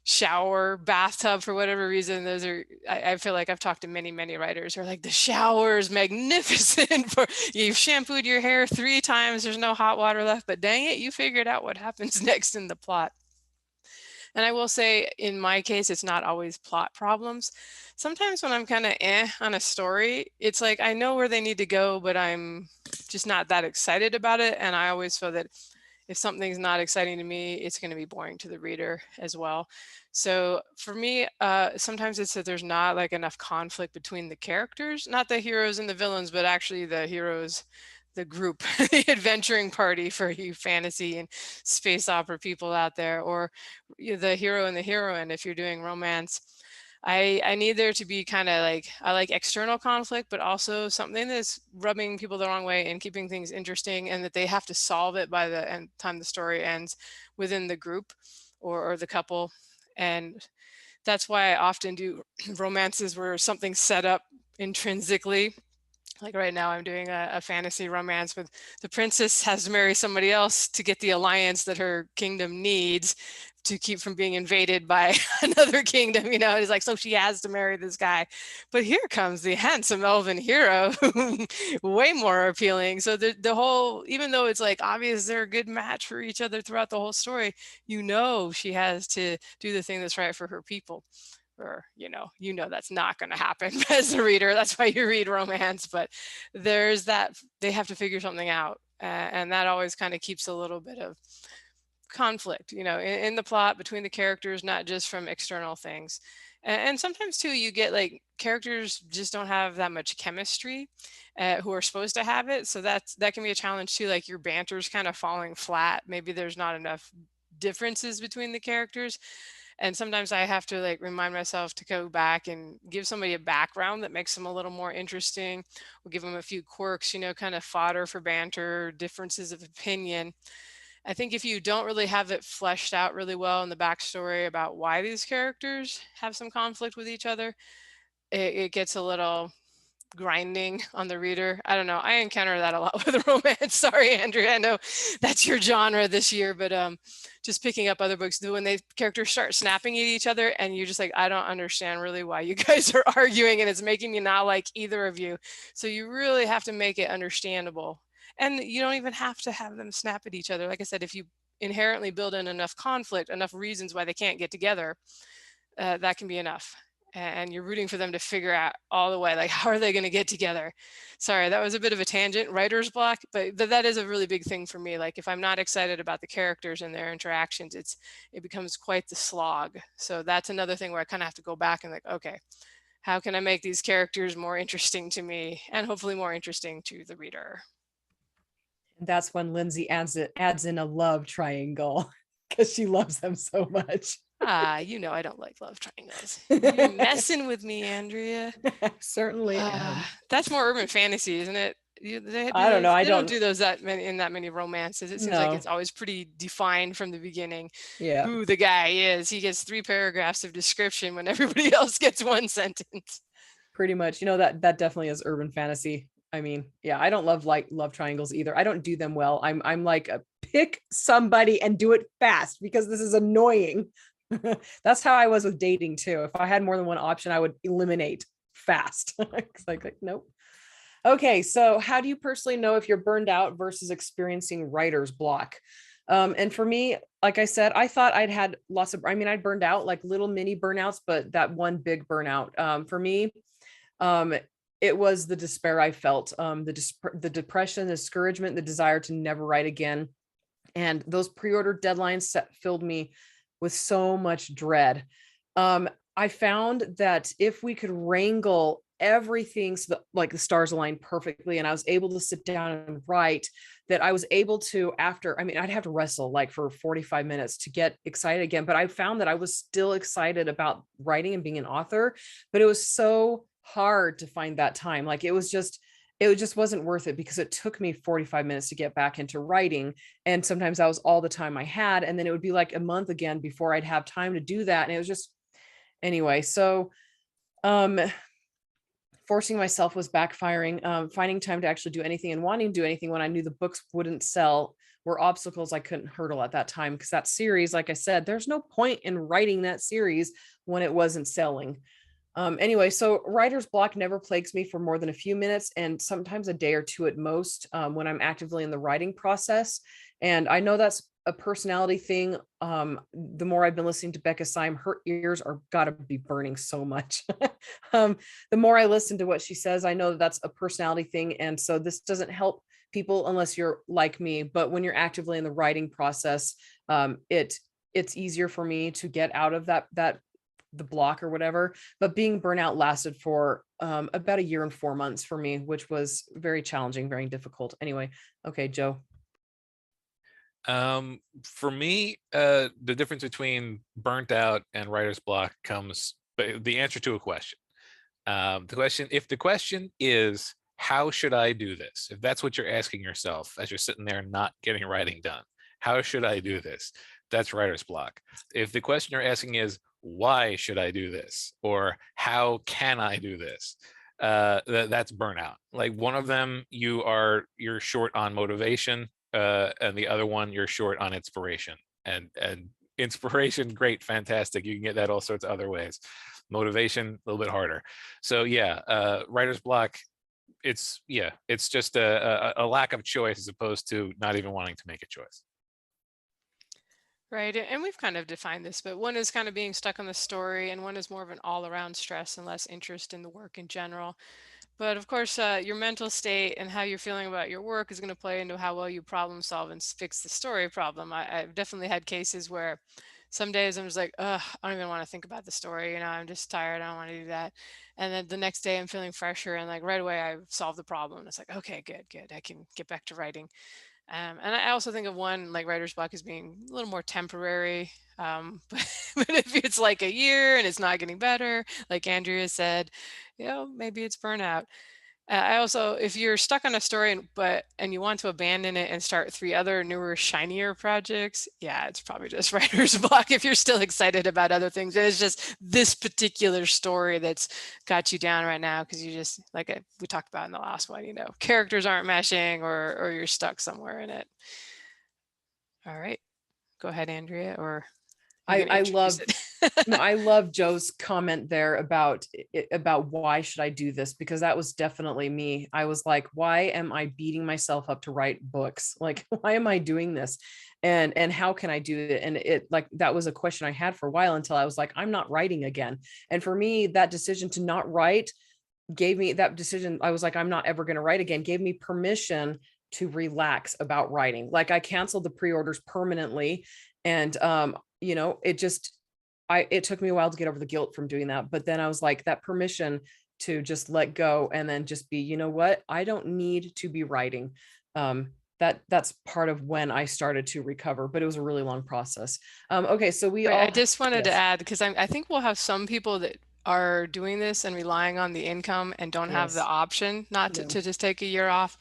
Shower, bathtub, for whatever reason, those are, I feel like I've talked to many writers who are like, the shower is magnificent for, you've shampooed your hair 3 times, there's no hot water left, but dang it, you figured out what happens next in the plot. And I will say, in my case, it's not always plot problems. Sometimes when I'm kind of on a story, it's like I know where they need to go, but I'm just not that excited about it. And I always feel that if something's not exciting to me, it's going to be boring to the reader as well. So for me, sometimes it's that there's not like enough conflict between the characters, not the heroes and the villains, but actually the heroes, the group, the adventuring party for you fantasy and space opera people out there, or the hero and the heroine if you're doing romance. I need there to be kind of like, I like external conflict, but also something that's rubbing people the wrong way and keeping things interesting, and that they have to solve it by the time the story ends within the group or the couple. And that's why I often do romances where something's set up intrinsically. Like right now, I'm doing a fantasy romance with the princess has to marry somebody else to get the alliance that her kingdom needs to keep from being invaded by another kingdom. It's like, so she has to marry this guy. But here comes the handsome elven hero, way more appealing. So the whole, even though it's like obvious they're a good match for each other throughout the whole story, she has to do the thing that's right for her people. Or that's not going to happen as a reader. That's why you read romance. But there's that, they have to figure something out, and that always kind of keeps a little bit of conflict in the plot between the characters, not just from external things. And sometimes too, you get like characters just don't have that much chemistry, who are supposed to have it. So that can be a challenge too, like your banter's kind of falling flat. Maybe there's not enough differences between the characters. And sometimes I have to like remind myself to go back and give somebody a background that makes them a little more interesting. We'll give them a few quirks, kind of fodder for banter, differences of opinion. I think if you don't really have it fleshed out really well in the backstory about why these characters have some conflict with each other, it gets a little grinding on the reader. I don't know. I encounter that a lot with romance. Sorry, Andrea. I know that's your genre this year, but just picking up other books, when the characters start snapping at each other and you're just like, I don't understand really why you guys are arguing, and it's making me not like either of you. So you really have to make it understandable. And you don't even have to have them snap at each other. Like I said, if you inherently build in enough conflict, enough reasons why they can't get together, that can be enough. And you're rooting for them to figure out all the way, like, how are they going to get together? Sorry, that was a bit of a tangent, writer's block, but that is a really big thing for me. Like if I'm not excited about the characters and their interactions, it becomes quite the slog. So that's another thing where I kind of have to go back and like, okay, how can I make these characters more interesting to me and hopefully more interesting to the reader? That's when Lindsay adds in a love triangle because she loves them so much. I don't like love triangles. You're messing with me, Andrea. Certainly am. That's more urban fantasy, isn't it? I don't know. They don't do those that many romances. It seems like No. it's always pretty defined from the beginning. Yeah. Who the guy is. He gets 3 paragraphs of description when everybody else gets 1 sentence. Pretty much. That definitely is urban fantasy. I mean, yeah, I don't love triangles either. I don't do them well. I'm like, pick somebody and do it fast because this is annoying. That's how I was with dating too. If I had more than one option, I would eliminate fast. It's like, nope. Okay, so how do you personally know if you're burned out versus experiencing writer's block? And for me, like I said, I thought I'd had I'd burned out like little mini burnouts, but that one big burnout, for me, it was the despair I felt, the depression, the discouragement, the desire to never write again. And those pre-order deadlines filled me with so much dread. I found that if we could wrangle everything so that like the stars aligned perfectly and I was able to sit down and write, that I was able to, I'd have to wrestle like for 45 minutes to get excited again. But I found that I was still excited about writing and being an author, but it was so hard to find that time. Like it just wasn't worth it because it took me 45 minutes to get back into writing. And sometimes that was all the time I had. And then it would be like a month again before I'd have time to do that. And it was just, anyway. So, forcing myself was backfiring. Finding time to actually do anything and wanting to do anything when I knew the books wouldn't sell were obstacles I couldn't hurdle at that time. Because that series, like I said, there's no point in writing that series when it wasn't selling. Anyway, so writer's block never plagues me for more than a few minutes and sometimes a day or two at most, when I'm actively in the writing process. And I know that's a personality thing. The more I've been listening to Becca Syme, her ears are gotta be burning so much. The more I listen to what she says, I know that that's a personality thing. And so this doesn't help people unless you're like me. But when you're actively in the writing process, it's easier for me to get out of that the block or whatever. But being burnout lasted for about a year and 4 months for me, which was very challenging, very difficult. Anyway, okay, Joe. For me, the difference between burnt out and writer's block comes the answer to a question. If the question is, how should I do this? If that's what you're asking yourself as you're sitting there not getting writing done, how should I do this? That's writer's block. If the question you're asking is, why should I do this? Or how can I do this? That's burnout. Like one of them, you're short on motivation, and the other one you're short on inspiration. And inspiration, great, fantastic. You can get that all sorts of other ways. Motivation, a little bit harder. So yeah, writer's block. It's just a lack of choice as opposed to not even wanting to make a choice. Right. And we've kind of defined this, but one is kind of being stuck on the story, and one is more of an all around stress and less interest in the work in general. But of course, your mental state and how you're feeling about your work is going to play into how well you problem solve and fix the story problem. I've definitely had cases where some days I'm just like, ugh, I don't even want to think about the story. I'm just tired. I don't want to do that. And then the next day I'm feeling fresher, and like right away I solve the problem. It's like, okay, good. I can get back to writing. And I also think of one like writer's block as being a little more temporary. But if it's like a year and it's not getting better, like Andrea said, maybe it's burnout. I also, if you're stuck on a story and you want to abandon it and start 3 other newer, shinier projects, yeah, it's probably just writer's block if you're still excited about other things. It's just this particular story that's got you down right now because you just, like we talked about in the last one, characters aren't meshing or you're stuck somewhere in it. All right, go ahead, Andrea, or I love it. no, I love Joe's comment there about why should I do this, because that was definitely me. I was like, why am I beating myself up to write books? Like, why am I doing this? And how can I do it? And it, like, that was a question I had for a while until I was like, I'm not writing again. And for me, that decision to not write gave me that decision. I was like, I'm not ever going to write again, gave me permission to relax about writing. Like I canceled the pre-orders permanently. And it took me a while to get over the guilt from doing that. But then I was like, that permission to just let go and then just be, you know what, I don't need to be writing. That's part of when I started to recover, but it was a really long process. Okay. So I just wanted to yes. add, because I think we'll have some people that are doing this and relying on the income and don't have the Yes. option not Yeah. to just take a year off.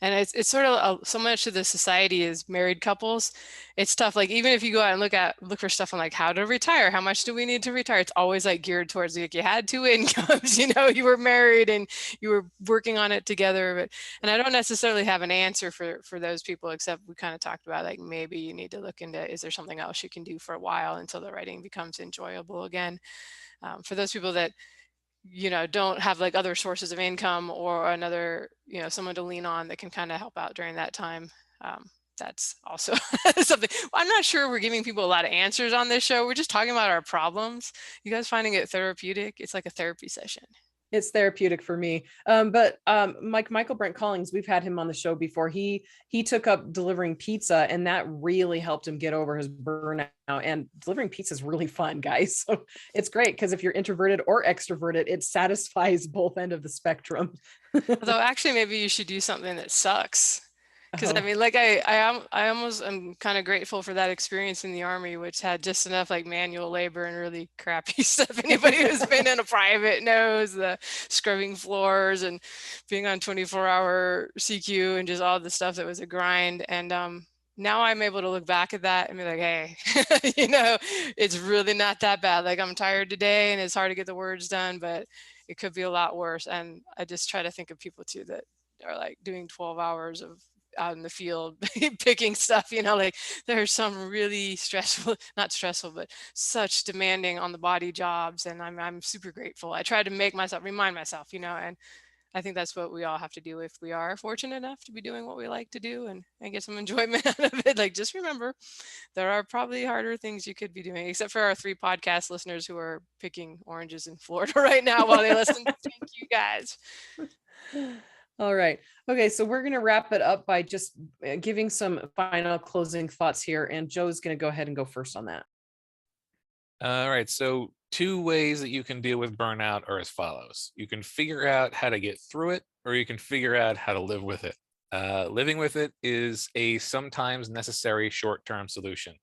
And it's sort of so much of the society is married couples. It's tough. Like even if you go out and look for stuff on like how to retire, how much do we need to retire? It's always like geared towards like you had 2 incomes, you were married and you were working on it together. And I don't necessarily have an answer for those people, except we kind of talked about like maybe you need to look into, is there something else you can do for a while until the writing becomes enjoyable again? For those people that don't have like other sources of income or another, someone to lean on that can kind of help out during that time. That's also something. I'm not sure we're giving people a lot of answers on this show. We're just talking about our problems. You guys finding it therapeutic? It's like a therapy session. It's therapeutic for me. But Michael Brent Collings, we've had him on the show before. He took up delivering pizza, and that really helped him get over his burnout. And delivering pizza is really fun, guys. So it's great because if you're introverted or extroverted, it satisfies both end of the spectrum. Although actually, maybe you should do something that sucks. Because I mean, like I almost am kind of grateful for that experience in the Army, which had just enough like manual labor and really crappy stuff. Anybody who's been in a private knows the scrubbing floors and being on 24-hour CQ and just all the stuff that was a grind. And now I'm able to look back at that and be like, hey, it's really not that bad. Like I'm tired today and it's hard to get the words done, but it could be a lot worse. And I just try to think of people too that are like doing 12 hours of out in the field picking stuff, like there's some really stressful, not stressful, but such demanding on the body jobs. And I'm super grateful. I try to remind myself, and I think that's what we all have to do if we are fortunate enough to be doing what we like to do and get some enjoyment out of it. Like, just remember, there are probably harder things you could be doing, except for our 3 podcast listeners who are picking oranges in Florida right now while they listen. Thank you guys. All right. Okay. So we're going to wrap it up by just giving some final closing thoughts here. And Joe's going to go ahead and go first on that. All right. So 2 ways that you can deal with burnout are as follows. You can figure out how to get through it, or you can figure out how to live with it. Living with it is a sometimes necessary short-term solution,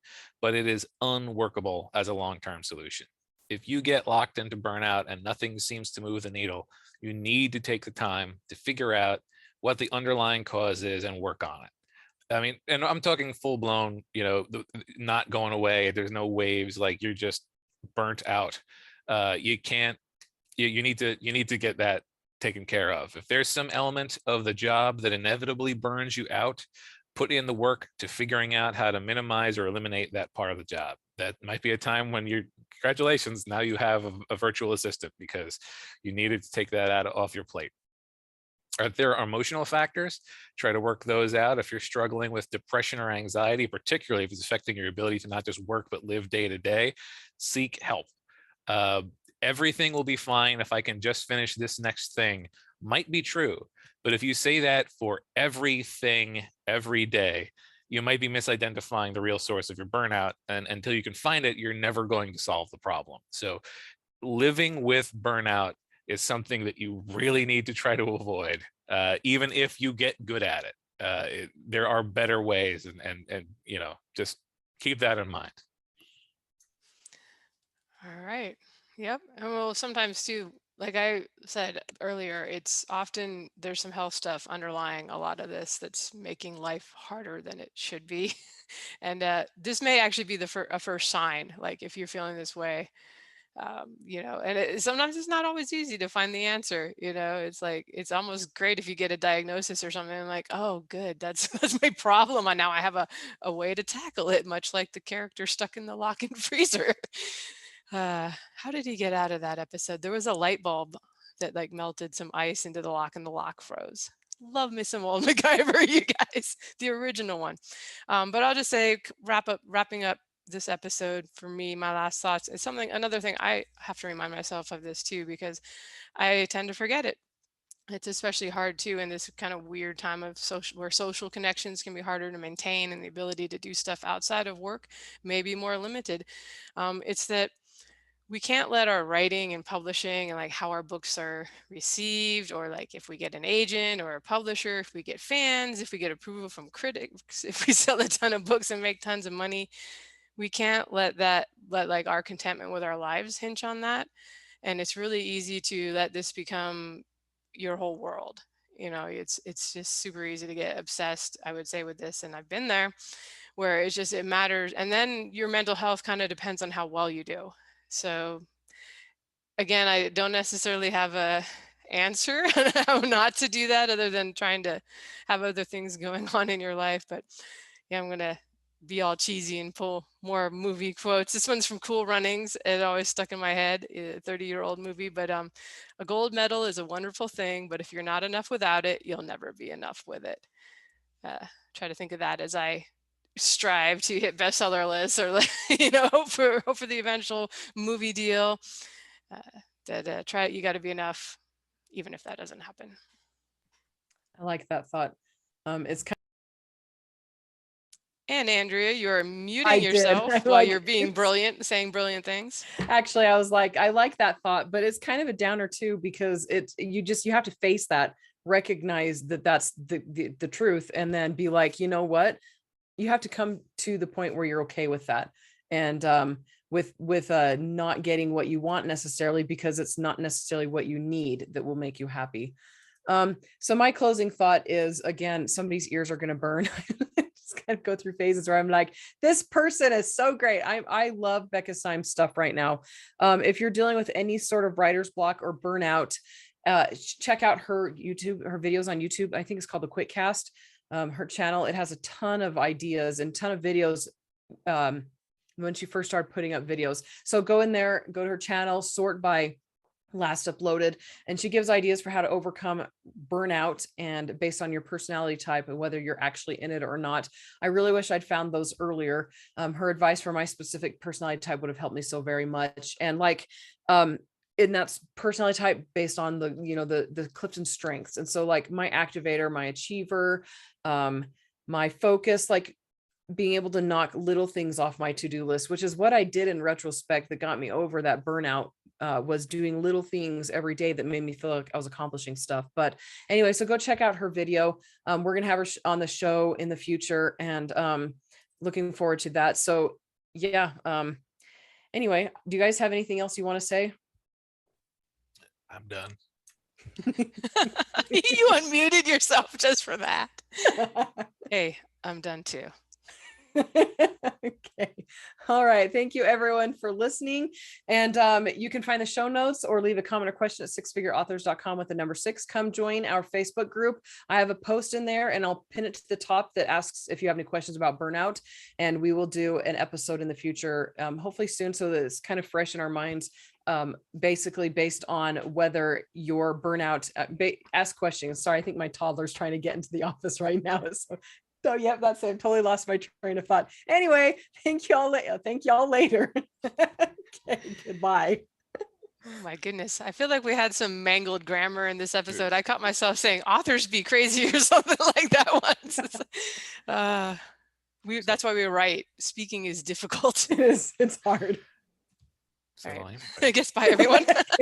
but it is unworkable as a long-term solution. If you get locked into burnout and nothing seems to move the needle, you need to take the time to figure out what the underlying cause is and work on it. I mean, and I'm talking full blown, not going away. There's no waves, like you're just burnt out. You can't, you need to get that taken care of. If there's some element of the job that inevitably burns you out, put in the work to figuring out how to minimize or eliminate that part of the job. That might be a time when congratulations, now you have a virtual assistant because you needed to take that off your plate. If there are emotional factors, try to work those out. If you're struggling with depression or anxiety, particularly if it's affecting your ability to not just work, but live day to day, seek help. Everything will be fine if I can just finish this next thing might be true. But if you say that for everything every day, you might be misidentifying the real source of your burnout. And until you can find it, you're never going to solve the problem. So living with burnout is something that you really need to try to avoid, even if you get good at it. There are better ways, and just keep that in mind. All right. Yep. And well, sometimes too, like I said earlier, it's often there's some health stuff underlying a lot of this that's making life harder than it should be. And this may actually be a first sign, like if you're feeling this way. And sometimes it's not always easy to find the answer. It's like, it's almost great if you get a diagnosis or something, like, oh good, that's that's my problem, and now I have a way to tackle it, much like the character stuck in the lock-in freezer. How did he get out of that episode? There was a light bulb that like melted some ice into the lock and the lock froze. Love me some old MacGyver, you guys, the original one. But I'll just say, wrapping up this episode, for me, my last thoughts is another thing I have to remind myself of this too, because I tend to forget it. It's especially hard too in this kind of weird time of where social connections can be harder to maintain and the ability to do stuff outside of work may be more limited. It's that we can't let our writing and publishing and like how our books are received, or like if we get an agent or a publisher, if we get fans, if we get approval from critics, if we sell a ton of books and make tons of money, we can't let like our contentment with our lives hinge on that. And it's really easy to let this become your whole world. It's just super easy to get obsessed, I would say, with this. And I've been there, where it matters. And then your mental health kind of depends on how well you do. So again, I don't necessarily have a answer on how not to do that, other than trying to have other things going on in your life. But yeah, I'm going to be all cheesy and pull more movie quotes. This one's from Cool Runnings. It always stuck in my head, a 30-year-old movie. But a gold medal is a wonderful thing, but if you're not enough without it, you'll never be enough with it. Try to think of that as I strive to hit bestseller lists, or like, hope for the eventual movie deal. Try it. You got to be enough, even if that doesn't happen. I like that thought. It's kind And Andrea, you're muting yourself while you're being brilliant, saying brilliant things. Actually, I was like, I like that thought, but it's kind of a downer too, because you have to face that, recognize that that's the truth, and then be like, you know what? You have to come to the point where you're okay with that. And with not getting what you want necessarily, because it's not necessarily what you need that will make you happy. So my closing thought is, again, somebody's ears are going to burn. Just kind of go through phases where I'm like, this person is so great. I love Becca Syme's stuff right now. If you're dealing with any sort of writer's block or burnout, check out her videos on YouTube. I think it's called the Quick Cast. Her channel, it has a ton of ideas and ton of videos when she first started putting up videos. So go in there, go to her channel, sort by last uploaded, and she gives ideas for how to overcome burnout and based on your personality type and whether you're actually in it or not. I really wish I'd found those earlier. Her advice for my specific personality type would have helped me so very much. And like, and that's personality type based on the, you know, the Clifton strengths. And so like my activator, my achiever, my focus, like being able to knock little things off my to-do list, which is what I did in retrospect that got me over that burnout, was doing little things every day that made me feel like I was accomplishing stuff. But anyway, so go check out her video. We're going to have her on the show in the future, and looking forward to that. So yeah. Anyway, do you guys have anything else you want to say? I'm done. You unmuted yourself just for that. Hey, I'm done too. Okay. All right. Thank you everyone for listening. And you can find the show notes or leave a comment or question at sixfigureauthors.com with the number 6. Come join our Facebook group. I have a post in there and I'll pin it to the top that asks if you have any questions about burnout. And we will do an episode in the future, hopefully soon, so that it's kind of fresh in our minds. Basically based on whether your burnout, ask questions. Sorry, I think my toddler's trying to get into the office right now. So yep, that's it. I've totally lost my train of thought. Anyway, thank y'all later. Okay, goodbye. Oh my goodness. I feel like we had some mangled grammar in this episode. I caught myself saying authors be crazy or something like that once. That's why we write. Speaking is difficult. It is. It's hard. So All right. I guess bye everyone.